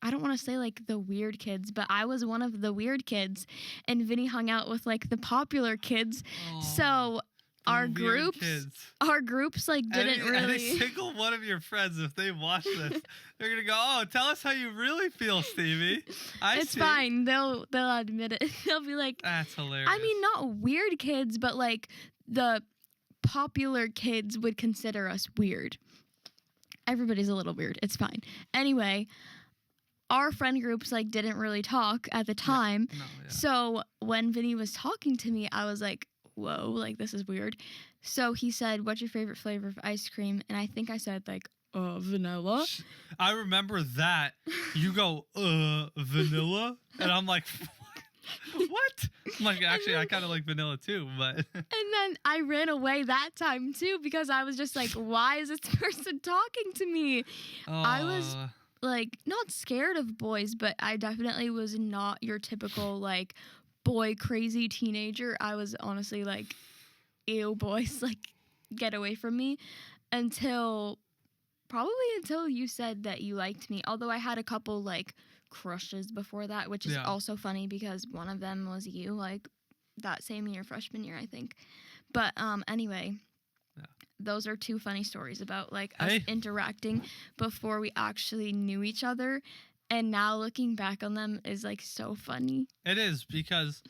I don't want to say like the weird kids, but I was one of the weird kids, and Vinny hung out with like the popular kids. So our groups like didn't really. Any single one of your friends, if they watch this, they're gonna go, "Oh, tell us how you really feel, Stevie." It's fine. They'll admit it. They'll be like, "That's hilarious." I mean, not weird kids, but like the popular kids would consider us weird. Everybody's a little weird. It's fine. Anyway. Our friend groups like didn't really talk at the time. Yeah. So when Vinny was talking to me, I was like, whoa, like this is weird. So he said, what's your favorite flavor of ice cream? And I think I said like, vanilla. I remember that. You go, vanilla? And I'm like, what? I'm like, actually, I kind of like vanilla too, but. And then I ran away that time too because I was just like, why is this person talking to me? I was like not scared of boys, but I definitely was not your typical like boy crazy teenager. I was honestly like, ew, boys, like get away from me until you said that you liked me. Although I had a couple like crushes before that, which is also funny because one of them was you, like that same year, freshman year, I think. But anyway. Those are two funny stories about like us interacting before we actually knew each other. And now looking back on them is like so funny. It is because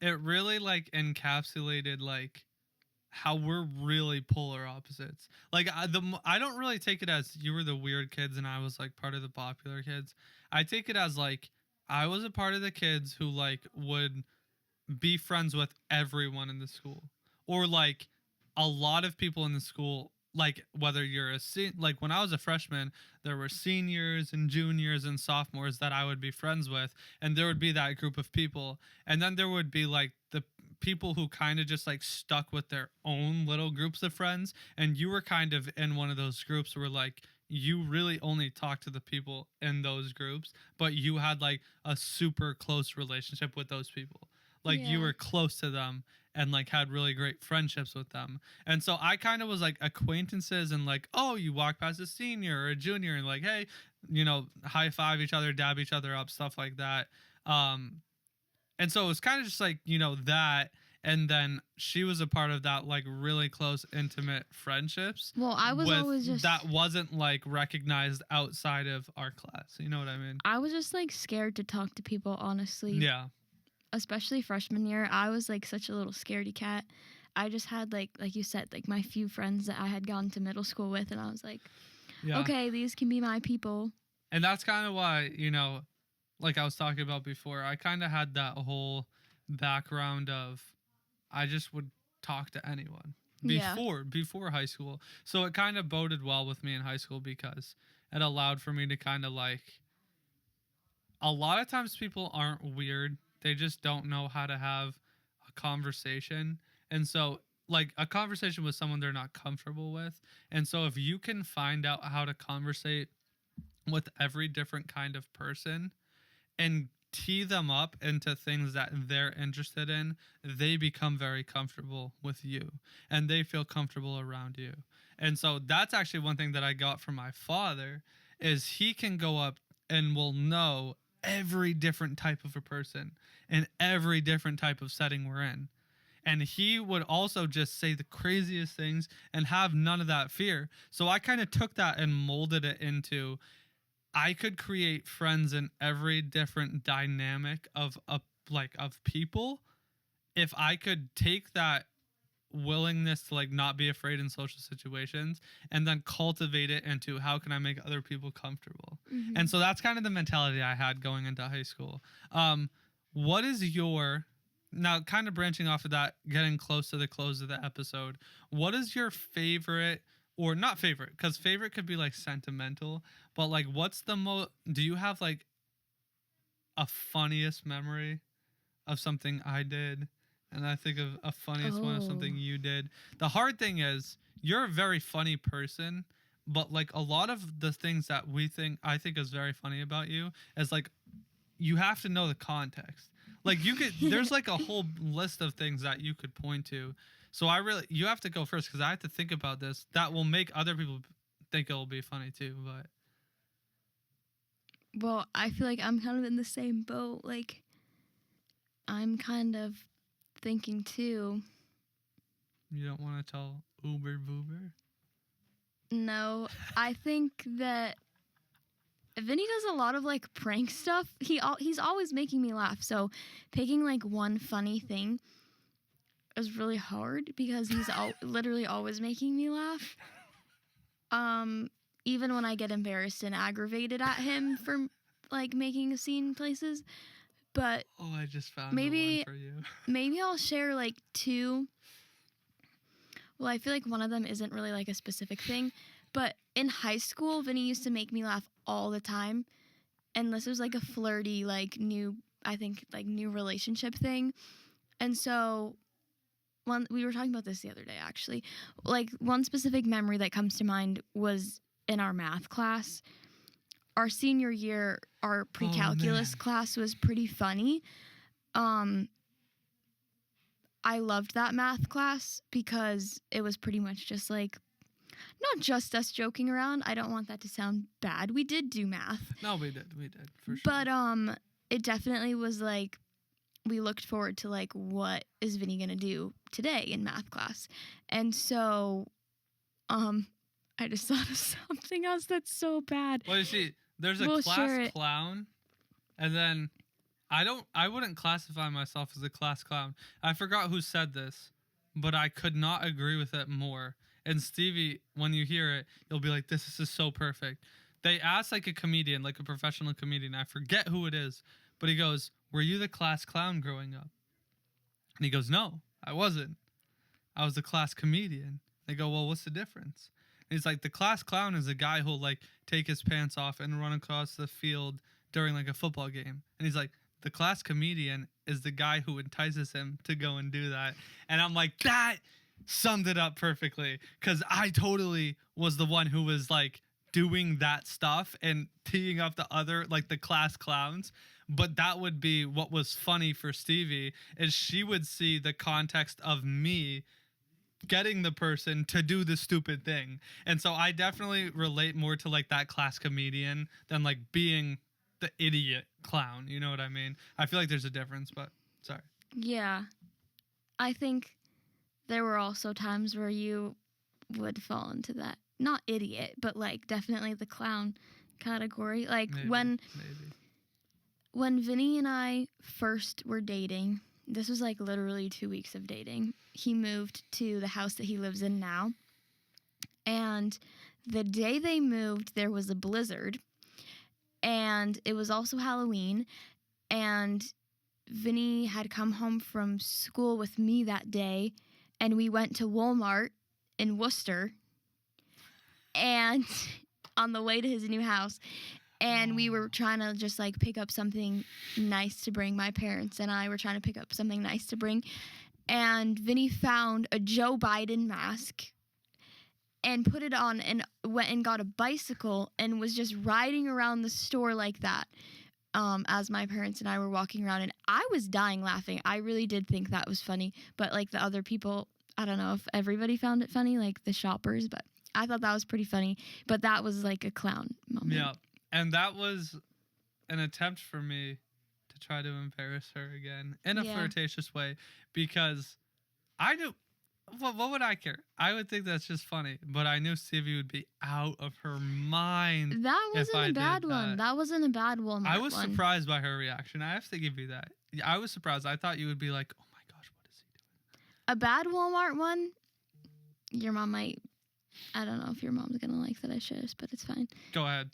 it really like encapsulated like how we're really polar opposites. Like I don't really take it as you were the weird kids and I was like part of the popular kids. I take it as like I was a part of the kids who like would be friends with everyone in the school, or like a lot of people in the school, like whether you're like when I was a freshman, there were seniors and juniors and sophomores that I would be friends with, and there would be that group of people, and then there would be like the people who kind of just like stuck with their own little groups of friends, and you were kind of in one of those groups where like you really only talked to the people in those groups, but you had like a super close relationship with those people. Like you were close to them and like had really great friendships with them. And so I kind of was like acquaintances and like, oh, you walk past a senior or a junior and like, hey, you know, high five each other, dab each other up, stuff like that. And so it was kind of just like, you know, that. And then she was a part of that like really close, intimate friendships. Well, I was always just. That wasn't like recognized outside of our class. You know what I mean? I was just like scared to talk to people, honestly. Yeah. Especially freshman year, I was like such a little scaredy cat. I just had like you said, like my few friends that I had gone to middle school with, and I was like, okay, these can be my people. And that's kind of why, you know, like I was talking about before, I kind of had that whole background of I just would talk to anyone Yeah. before high school. So it kind of boded well with me in high school because it allowed for me to kind of like a lot of times people aren't weird. They just don't know how to have a conversation. And so like a conversation with someone they're not comfortable with. And so if you can find out how to conversate with every different kind of person and tee them up into things that they're interested in, they become very comfortable with you and they feel comfortable around you. And so that's actually one thing that I got from my father is he can go up and will know every different type of a person in every different type of setting we're in. And he would also just say the craziest things and have none of that fear. So I kind of took that and molded it into I could create friends in every different dynamic of of people if I could take that willingness to like not be afraid in social situations and then cultivate it into how can I make other people comfortable. Mm-hmm. And so that's kind of the mentality I had going into high school. What is your now kind of branching off of that, getting close to the close of the episode, what is your favorite or not favorite because favorite could be like sentimental, but like what's the most do you have like a funniest memory of something I did and I think of a funniest one of Oh. something you did. The hard thing is you're a very funny person, but like a lot of the things that I think is very funny about you is like you have to know the context. Like you could there's like a whole list of things that you could point to. So you have to go first because I have to think about this. That will make other people think it'll be funny too. But Well, I feel like I'm kind of in the same boat. Like, I'm kind of thinking too. you don't want to tell Uber Boober. No, I think that Vinny does a lot of like prank stuff. He's always making me laugh. So picking like one funny thing is really hard because he's literally always making me laugh. Even when I get embarrassed and aggravated at him for like making a scene places. But Oh, I just found maybe the one for you. maybe I'll share like two. Well, I feel like one of them isn't really like a specific thing, but in high school, Vinny used to make me laugh all the time, and this was like a flirty, like new relationship thing, and so we were talking about this the other day actually. Like one specific memory that comes to mind was in our math class. Our senior year, our pre-calculus class was pretty funny. I loved that math class because it was pretty much just like, not just us joking around. I don't want that to sound bad. We did do math. No, we did for sure. But it definitely was like, we looked forward to like, what is Vinny gonna do today in math class? And so, I just thought of something else that's so bad. Well, you see, there's a class clown, and then I wouldn't classify myself as a class clown. I forgot who said this, but I could not agree with it more. And Stevie, when you hear it, you'll be like, this is so perfect. They asked like a comedian, like a professional comedian. I forget who it is, but he goes, were you the class clown growing up? And he goes, no, I wasn't. I was a class comedian. They go, well, what's the difference? And he's like, the class clown is a guy who'll like take his pants off and run across the field during like a football game. And he's like, the class comedian is the guy who entices him to go and do that. And I'm like, that summed it up perfectly. Because I totally was the one who was like doing that stuff and teeing up the other, like the class clowns. But that would be what was funny for Stevie is she would see the context of me getting the person to do the stupid thing. And so I definitely relate more to like that class comedian than like being the idiot clown. You know what I mean? I feel like there's a difference, but sorry. Yeah. I think there were also times where you would fall into that, not idiot, but like definitely the clown category. Like Maybe. when Vinny and I first were dating, this was like literally 2 weeks of dating. He moved to the house that he lives in now. And the day they moved, there was a blizzard. and it was also Halloween, and Vinny had come home from school with me that day, and we went to Walmart in Worcester, and on the way to his new house, and we were trying to just like pick up something nice to bring. My parents and I were trying to pick up something nice to bring, and Vinny found a Joe Biden mask and put it on and went and got a bicycle and was just riding around the store like that, as my parents and I were walking around, and I was dying laughing. I really did think that was funny, but like the other people, I don't know if everybody found it funny, like the shoppers, but I thought that was pretty funny. But that was like a clown moment. Yeah, and that was an attempt for me to try to embarrass her again in a flirtatious way, because I knew, what would I care? I would think that's just funny, but I knew Stevie would be out of her mind. That wasn't a bad one. That wasn't a bad one. I was surprised by her reaction. I have to give you that. I was surprised. I thought you would be like, oh my gosh, what is he doing? A bad Walmart one, your mom might, I don't know if your mom's going to like that I share this, but it's fine. Go ahead.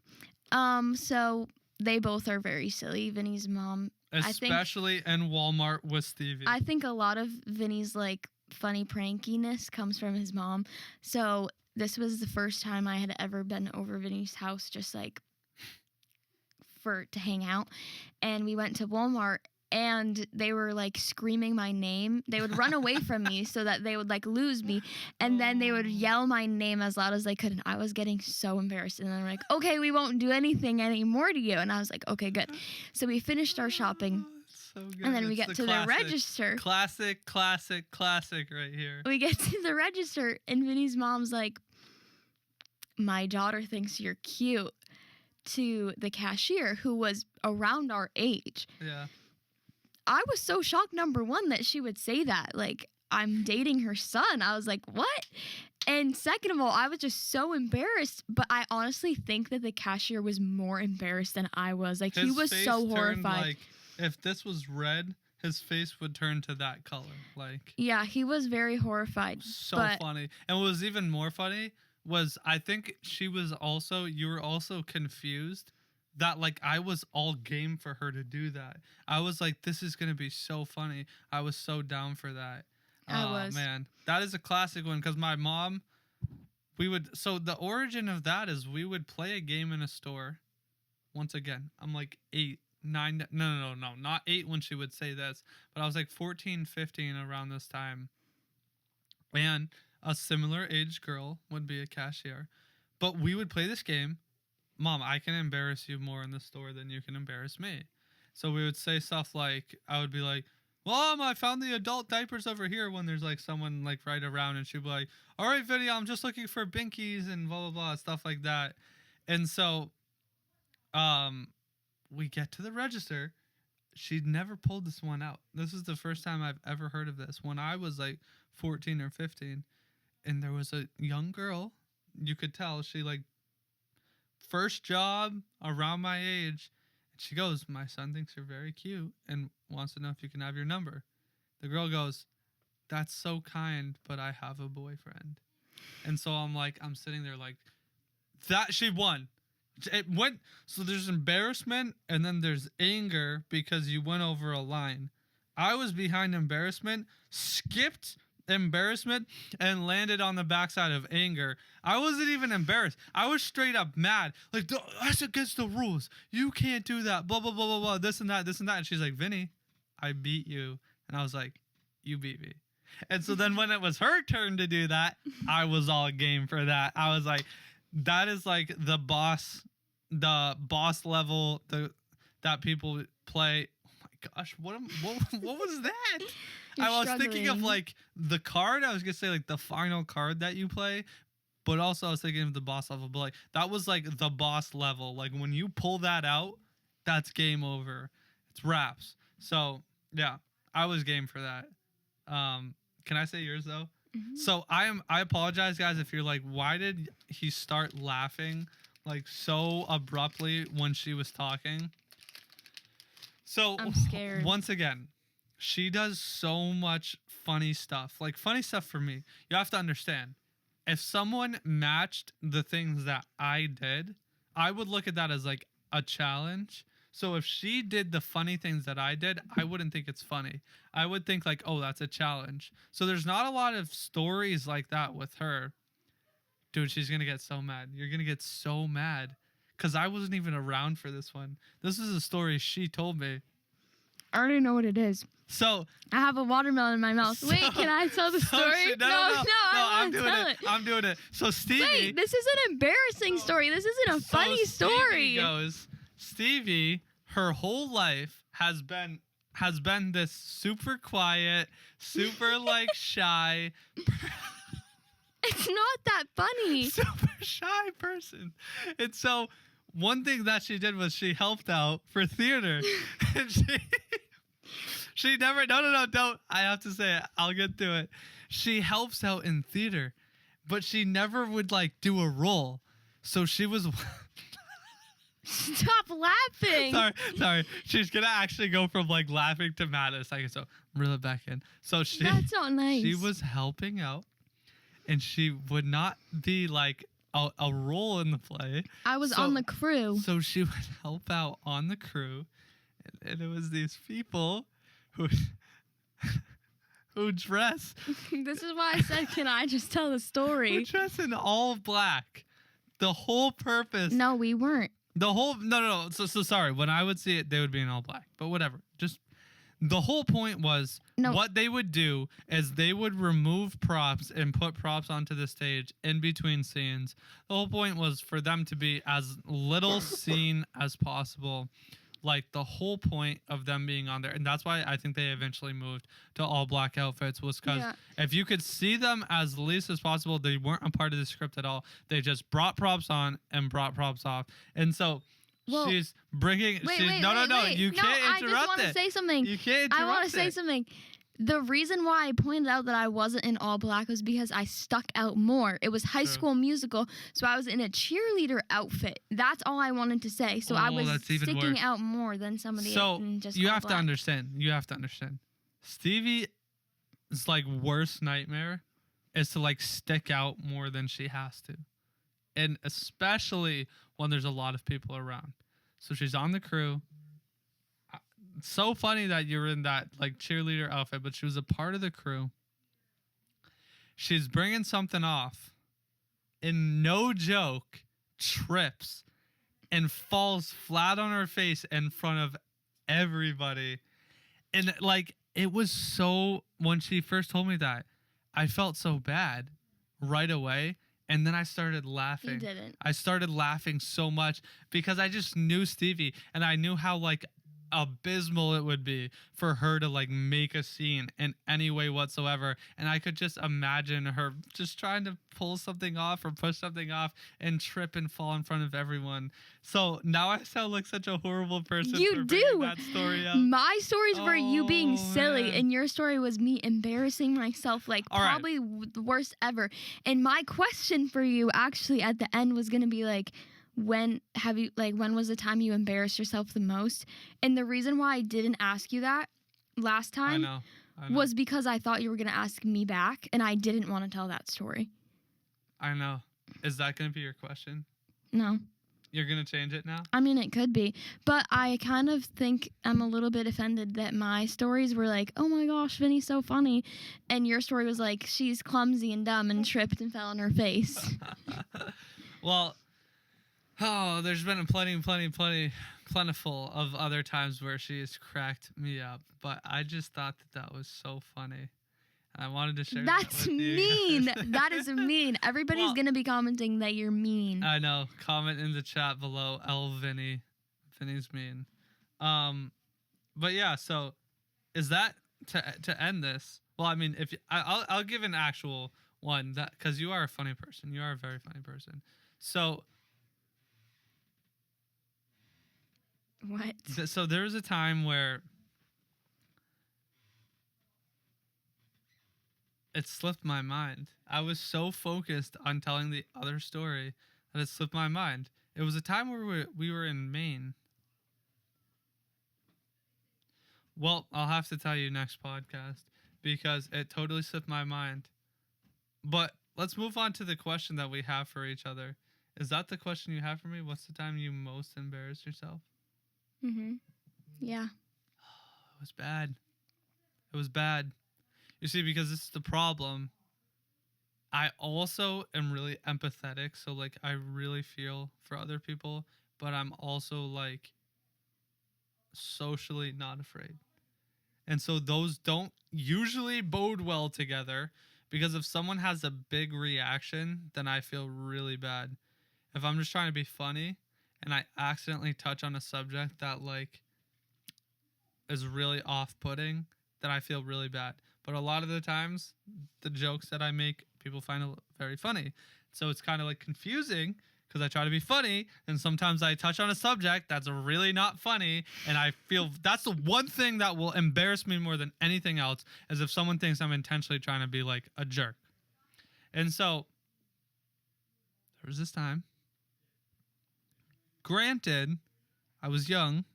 So they both are very silly. Vinny's mom. Especially in Walmart with Stevie. I think a lot of Vinny's like funny prankiness comes from his mom. So this was the first time I had ever been over Vinny's house just like to hang out. And we went to Walmart and they were like screaming my name. They would run away from me so that they would like lose me. And then they would yell my name as loud as they could. And I was getting so embarrassed. And then they're like, okay, we won't do anything anymore to you. And I was like, okay, good. So we finished our shopping. So good. And then we get to the register. Classic right here. We get to the register and Vinny's mom's like, my daughter thinks you're cute, to the cashier who was around our age. Yeah. I was so shocked, number one, that she would say that. Like, I'm dating her son. I was like, what? And second of all, I was just so embarrassed. But I honestly think that the cashier was more embarrassed than I was. Like, he was so horrified. Like, if this was red, his face would turn to that color. Like, yeah, he was very horrified. So funny. And what was even more funny was I think you were also confused that like I was all game for her to do that. I was like, this is gonna be so funny. I was so down for that. Man, that is a classic one, because my mom, so the origin of that is we would play a game in a store. Once again, I'm like 8, 9, no, not 8 when she would say this, but I was like 14, 15 around this time. And a similar age girl would be a cashier. But we would play this game. Mom, I can embarrass you more in the store than you can embarrass me. So we would say stuff like, I would be like, Mom, I found the adult diapers over here, when there's like someone like right around, and she'd be like, all right, Vinny, I'm just looking for binkies and blah, blah, blah, stuff like that. And so we get to the register. She'd never pulled this one out. This is the first time I've ever heard of this. When I was like 14 or 15, and there was a young girl, you could tell she like, first job around my age, and she goes, my son thinks you're very cute and wants to know if you can have your number. The girl goes, that's so kind, but I have a boyfriend. And so I'm sitting there like, that, she won. It went, so there's embarrassment and then there's anger because you went over a line. I was behind embarrassment, skipped embarrassment, and landed on the backside of anger. I wasn't even embarrassed. I was straight up mad. Like, that's against the rules. You can't do that. Blah, blah, blah, blah, blah. This and that, this and that. And she's like, Vinny, I beat you. And I was like, you beat me. And so then when it was her turn to do that, I was all game for that. I was like, that is like the boss level that people play. Oh my gosh, what was that? I was thinking of like the card. I was gonna say like the final card that you play, but also I was thinking of the boss level. But like that was like the boss level. Like when you pull that out, that's game over. It's wraps. So yeah, I was game for that. Can I say yours though? Mm-hmm. So I apologize, guys, if you're like, why did he start laughing like so abruptly when she was talking? So I'm scared. Once again, she does so much funny stuff. Like funny stuff for me. You have to understand, if someone matched the things that I did, I would look at that as like a challenge. So if she did the funny things that I did, I wouldn't think it's funny. I would think like, oh, that's a challenge. So there's not a lot of stories like that with her. Dude, she's going to get so mad. You're going to get so mad. Because I wasn't even around for this one. This is a story she told me. I already know what it is. So I have a watermelon in my mouth. Wait, can I tell the story? No, I'm doing it. I'm doing it. So Stevie. Wait, this is an embarrassing story. This isn't a funny story. Stevie, her whole life has been this super quiet, super like shy. It's not that funny. Super shy person. And so one thing that she did was she helped out for theater. And she never, no, don't. I have to say it. I'll get to it. She helps out in theater, but she never would like do a role. So she was... Stop laughing. Sorry. She's going to actually go from like laughing to mad in a second. So reel it back in. So that's not nice. She was helping out. And she would not be like a role in the play. I was on the crew. So she would help out on the crew. And it was these people who dress. This is why I said, can I just tell the story? Who dress in all black. The whole purpose. No, we weren't. No. So sorry. When I would see it, they would be in all black. But whatever. Just... The whole point was what they would do is they would remove props and put props onto the stage in between scenes. The whole point was for them to be as little seen as possible. Like the whole point of them being on there. And that's why I think they eventually moved to all black outfits was because if you could see them as least as possible, they weren't a part of the script at all. They just brought props on and brought props off. And so... Well, she's bringing. Wait, no. You can't interrupt it. I just want to say something. You can't interrupt I want to say something. The reason why I pointed out that I wasn't in all black was because I stuck out more. It was High School Musical, so I was in a cheerleader outfit. That's all I wanted to say. So I was sticking out more than somebody in just you all have black. to understand. You have to understand. Stevie's like worst nightmare is to like stick out more than she has to. And especially when there's a lot of people around. So she's on the crew. It's so funny that you're in that like cheerleader outfit, but she was a part of the crew. She's bringing something off. And no joke, trips and falls flat on her face in front of everybody. And like, it was so, when she first told me that, I felt so bad right away. And then I started laughing. You didn't. I started laughing so much because I just knew Stevie and I knew how like abysmal it would be for her to like make a scene in any way whatsoever. And I could just imagine her just trying to pull something off or push something off and trip and fall in front of everyone. So now I sound like such a horrible person. You do. That story up. My stories were you being silly, and your story was me embarrassing myself, like probably the worst ever. And my question for you actually at the end was gonna be like, when was the time you embarrassed yourself the most? And the reason why I didn't ask you that last time I know. was because I thought you were going to ask me back, and I didn't want to tell that story. I know. Is that going to be your question? No. You're going to change it now? I mean, it could be. But I kind of think I'm a little bit offended that my stories were like, oh my gosh, Vinny's so funny. And your story was like, she's clumsy and dumb and tripped and fell on her face. Well... Oh, there's been plentiful of other times where she has cracked me up, but I just thought that was so funny. And I wanted to share that with you. Mean. That is mean. Everybody's going to be commenting that you're mean. I know. Comment in the chat below, Vinny. Vinny's mean. But yeah, so is that to end this? Well, I mean, if I'll give an actual one that because you are a funny person. You are a very funny person. So what? So there was a time where it slipped my mind. I was so focused on telling the other story that it slipped my mind. It was a time where we were in Maine. Well, I'll have to tell you next podcast because it totally slipped my mind. But let's move on to the question that we have for each other. Is that the question you have for me? What's the time you most embarrassed yourself? Mhm. Yeah. It was bad. It was bad. You see, because this is the problem. I also am really empathetic, so like I really feel for other people, but I'm also like socially not afraid. And so those don't usually bode well together because if someone has a big reaction, then I feel really bad. If I'm just trying to be funny and I accidentally touch on a subject that like is really off-putting, then I feel really bad. But a lot of the times, the jokes that I make, people find very funny. So it's kind of like confusing because I try to be funny, and sometimes I touch on a subject that's really not funny, and I feel that's the one thing that will embarrass me more than anything else, is if someone thinks I'm intentionally trying to be like a jerk. And so there was this time. Granted, I was young.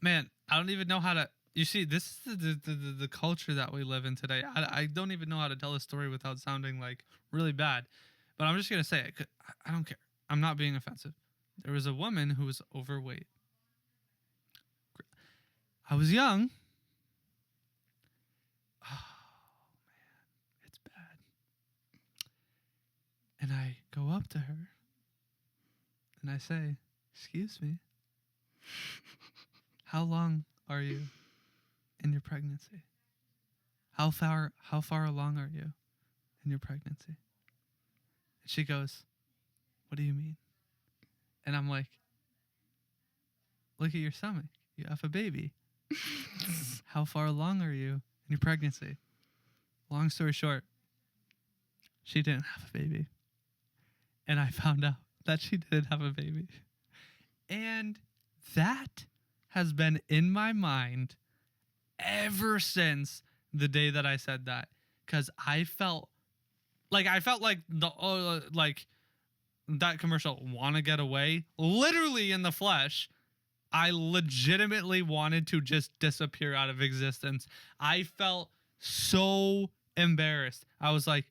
Man, I don't even know how to. You see, this is the culture that we live in today. I don't even know how to tell a story without sounding like really bad. But I'm just going to say it. I don't care. I'm not being offensive. There was a woman who was overweight. I was young. Oh, man. It's bad. And I go up to her and I say, "Excuse me. How long are you in your pregnancy? How far along are you in your pregnancy?" And she goes, "What do you mean?" And I'm like, "Look at your stomach. You have a baby. How far along are you in your pregnancy?" Long story short, she didn't have a baby. And I found out that she didn't have a baby. And that has been in my mind ever since the day that I said that. Because I felt like the like that commercial, "Wanna Get Away," literally in the flesh. I legitimately wanted to just disappear out of existence. I felt so embarrassed. I was like,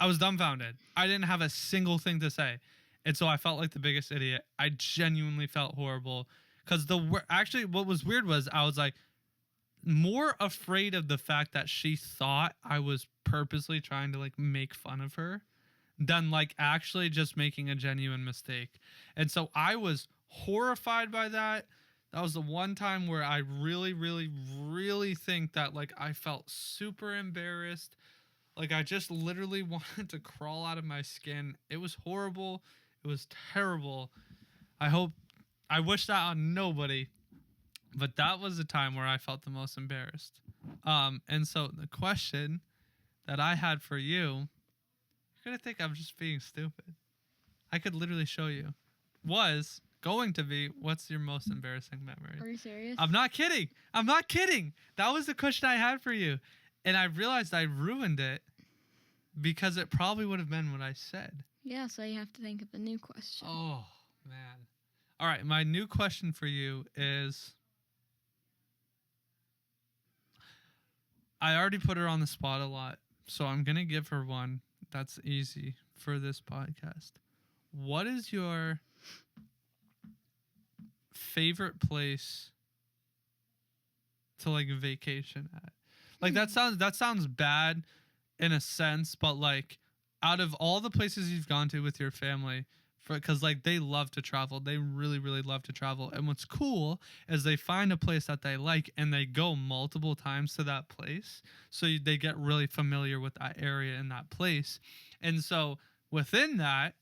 I was dumbfounded. I didn't have a single thing to say. And so I felt like the biggest idiot. I genuinely felt horrible. Because actually, what was weird was I was like more afraid of the fact that she thought I was purposely trying to like make fun of her than like actually just making a genuine mistake. And so I was horrified by that. That was the one time where I really, really, really think that like I felt super embarrassed. Like I just literally wanted to crawl out of my skin. It was horrible. It was terrible. I wish that on nobody. But that was the time where I felt the most embarrassed. And so the question that I had for you, you're gonna think I'm just being stupid. I could literally show you. Was going to be, what's your most embarrassing memory? Are you serious? I'm not kidding. I'm not kidding. That was the question I had for you. And I realized I ruined it because it probably would have been what I said. Yeah, so you have to think of a new question. Oh, man. All right. My new question for you is, I already put her on the spot a lot, so I'm going to give her one that's easy for this podcast. What is your favorite place to like vacation at? Like that sounds bad in a sense, but like out of all the places you've gone to with your family, because like they love to travel, they really, really love to travel. And what's cool is they find a place that they like and they go multiple times to that place, so they get really familiar with that area and that place. And so within that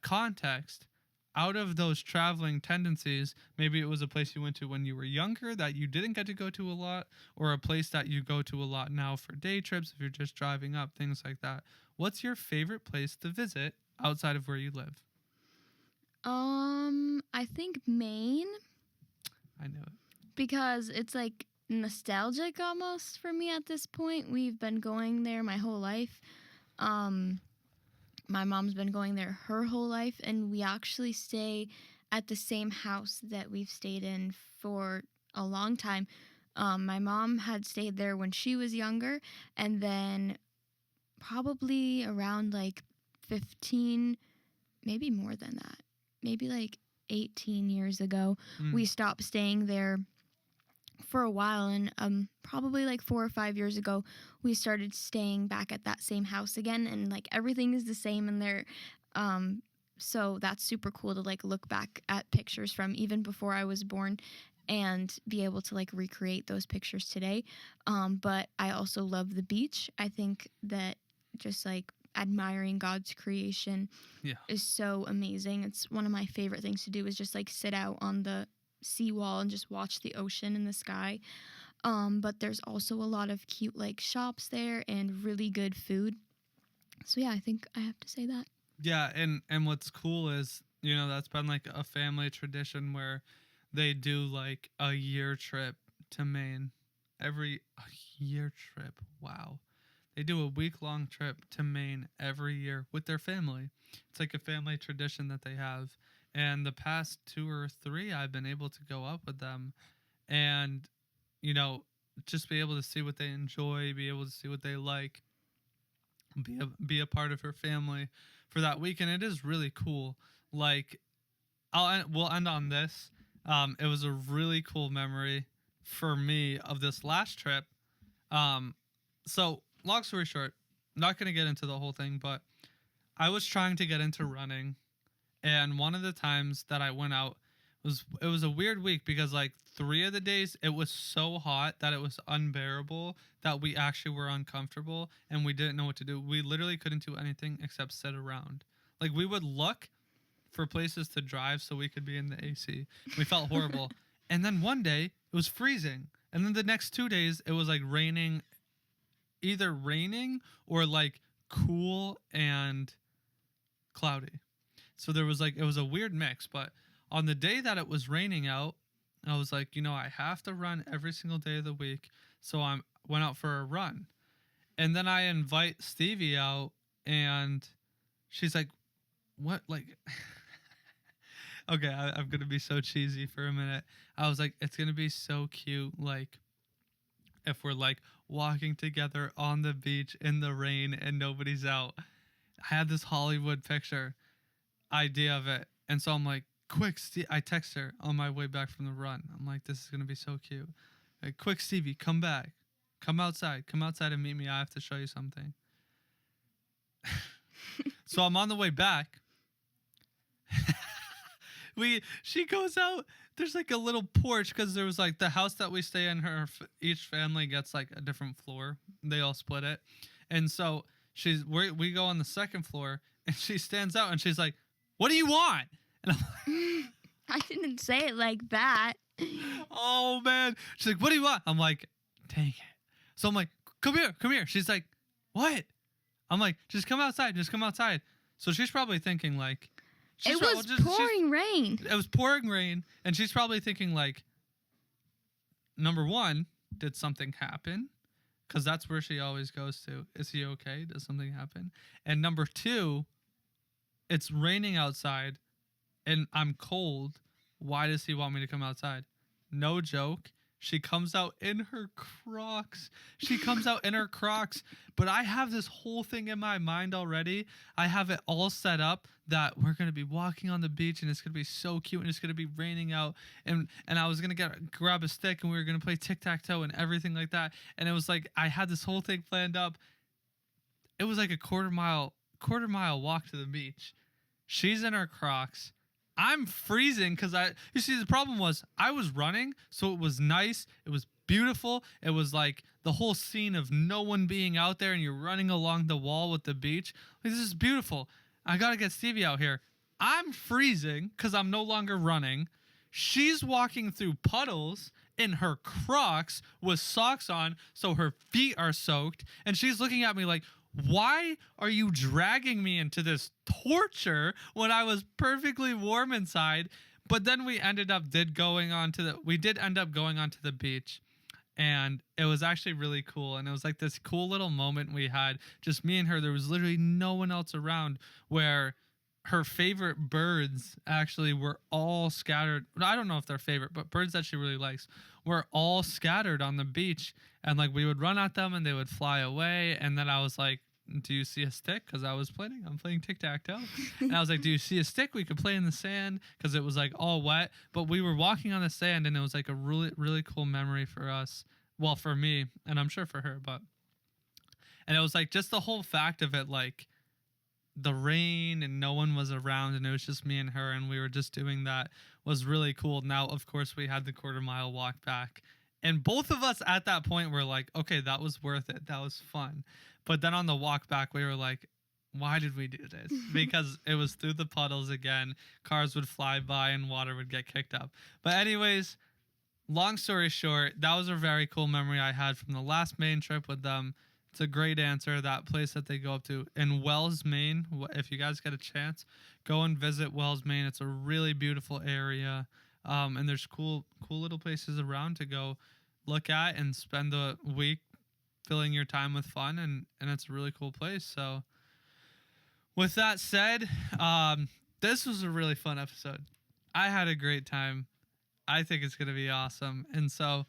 context, out of those traveling tendencies, maybe it was a place you went to when you were younger that you didn't get to go to a lot, or a place that you go to a lot now for day trips if you're just driving up, things like that. What's your favorite place to visit outside of where you live? I think Maine, I know it. because it's like nostalgic almost for me at this point. We've been going there my whole life. My mom's been going there her whole life, and we actually stay at the same house that we've stayed in for a long time. My mom had stayed there when she was younger, and then probably around like 15, maybe more than that, maybe like 18 years ago, we Mm. stopped staying there for a while, and probably like 4 or 5 years ago we started staying back at that same house again, and like everything is the same in there. So that's super cool to like look back at pictures from even before I was born and be able to like recreate those pictures today. But I also love the beach. I think that just like admiring God's creation Yeah. is so amazing. It's one of my favorite things to do is just like sit out on the seawall and just watch the ocean and the sky. But there's also a lot of cute like shops there and really good food. So yeah, I think I have to say that. Yeah, and what's cool is, that's been like a family tradition where they do like a year trip to Maine. A year trip. Wow. They do a week-long trip to Maine every year with their family. It's like a family tradition that they have. And the past 2 or 3 I've been able to go up with them and, you know, just be able to see what they enjoy, be able to see what they like, be a part of her family for that week, and it is really cool. Like, we'll end on this. It was a really cool memory for me of this last trip. So long story short, not gonna get into the whole thing, but I was trying to get into running, and one of the times that I went out it was a weird week because like 3 of the days it was so hot that it was unbearable, that we actually were uncomfortable and we didn't know what to do. We literally couldn't do anything except sit around. Like, we would look for places to drive so we could be in the AC. We felt horrible. And then one day it was freezing. And then the next 2 days it was like raining, either raining or like cool and cloudy. So there was like, it was a weird mix. But on the day that it was raining out, I was like, I have to run every single day of the week. So I went out for a run. And then I invite Stevie out, and she's like, what? Like, okay, I'm going to be so cheesy for a minute. I was like, it's going to be so cute. Like, if we're like walking together on the beach in the rain and nobody's out. I had this Hollywood picture idea of it. And so I'm like, quick, I text her on my way back from the run. I'm like, this is going to be so cute. Like, quick, Stevie, come back. Come outside and meet me. I have to show you something. So I'm on the way back. She goes out. There's like a little porch because there was like the house that we stay in. Each family gets like a different floor. They all split it, and so we go on the second floor, and she stands out and she's like, "What do you want?" And I didn't say it like that. oh man, she's like, "What do you want?" I'm like, "Dang it!" So I'm like, come here." She's like, "What?" I'm like, "Just come outside. So she's probably thinking like. It was pouring rain. It was pouring rain, and she's probably thinking like, number one, did something happen? Because that's where she always goes to. Is he okay? Does something happen? And number two, it's raining outside, and I'm cold. Why does he want me to come outside? No joke. She comes out in her Crocs. But I have this whole thing in my mind already. I have it all set up that we're going to be walking on the beach and it's going to be so cute and it's going to be raining out. And I was going to grab a stick and we were going to play tic-tac-toe and everything like that. And it was like, I had this whole thing planned up. It was like a quarter mile walk to the beach. She's in her Crocs. I'm freezing because you see, the problem was I was running, so it was nice. It was beautiful. It was like the whole scene of no one being out there and you're running along the wall with the beach. Like, this is beautiful. I got to get Stevie out here. I'm freezing because I'm no longer running. She's walking through puddles in her Crocs with socks on, so her feet are soaked. And she's looking at me like, why are you dragging me into this torture when I was perfectly warm inside? But then we did end up going onto the beach, and it was actually really cool. And it was like this cool little moment we had, just me and her. There was literally no one else around, where her favorite birds actually were all scattered. I don't know if they're favorite, but birds that she really likes were all scattered on the beach. And like we would run at them and they would fly away. And then I was like, do you see a stick? Because I'm playing tic-tac-toe. And I was like, do you see a stick? We could play in the sand, because it was like all wet. But we were walking on the sand, and it was like a really, really cool memory for us. Well, for me, and I'm sure for her, and it was like just the whole fact of it, like the rain and no one was around and it was just me and her and we were just doing that, was really cool. Now, of course, we had the quarter-mile walk back. And both of us at that point were like, okay, that was worth it. That was fun. But then on the walk back, we were like, why did we do this? Because it was through the puddles again. Cars would fly by and water would get kicked up. But anyways, long story short, that was a very cool memory I had from the last Maine trip with them. It's a great answer. That place that they go up to in Wells, Maine. If you guys get a chance, go and visit Wells, Maine. It's a really beautiful area, and there's cool little places around to go look at and spend the week filling your time with fun. And it's a really cool place. So, with that said, this was a really fun episode. I had a great time. I think it's gonna be awesome, and so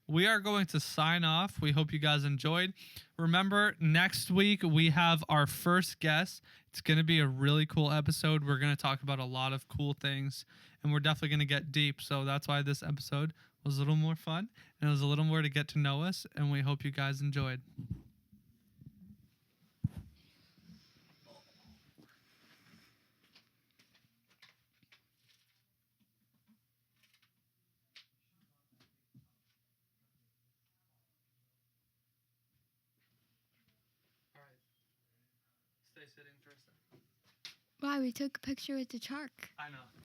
we are going to sign off. We hope you guys enjoyed. Remember, next week we have our first guest. It's going to be a really cool episode. We're going to talk about a lot of cool things, and we're definitely going to get deep. So that's why this episode was a little more fun, and it was a little more to get to know us, and we hope you guys enjoyed. All right. Stay sitting for a second. Wow, we took a picture with the shark. I know.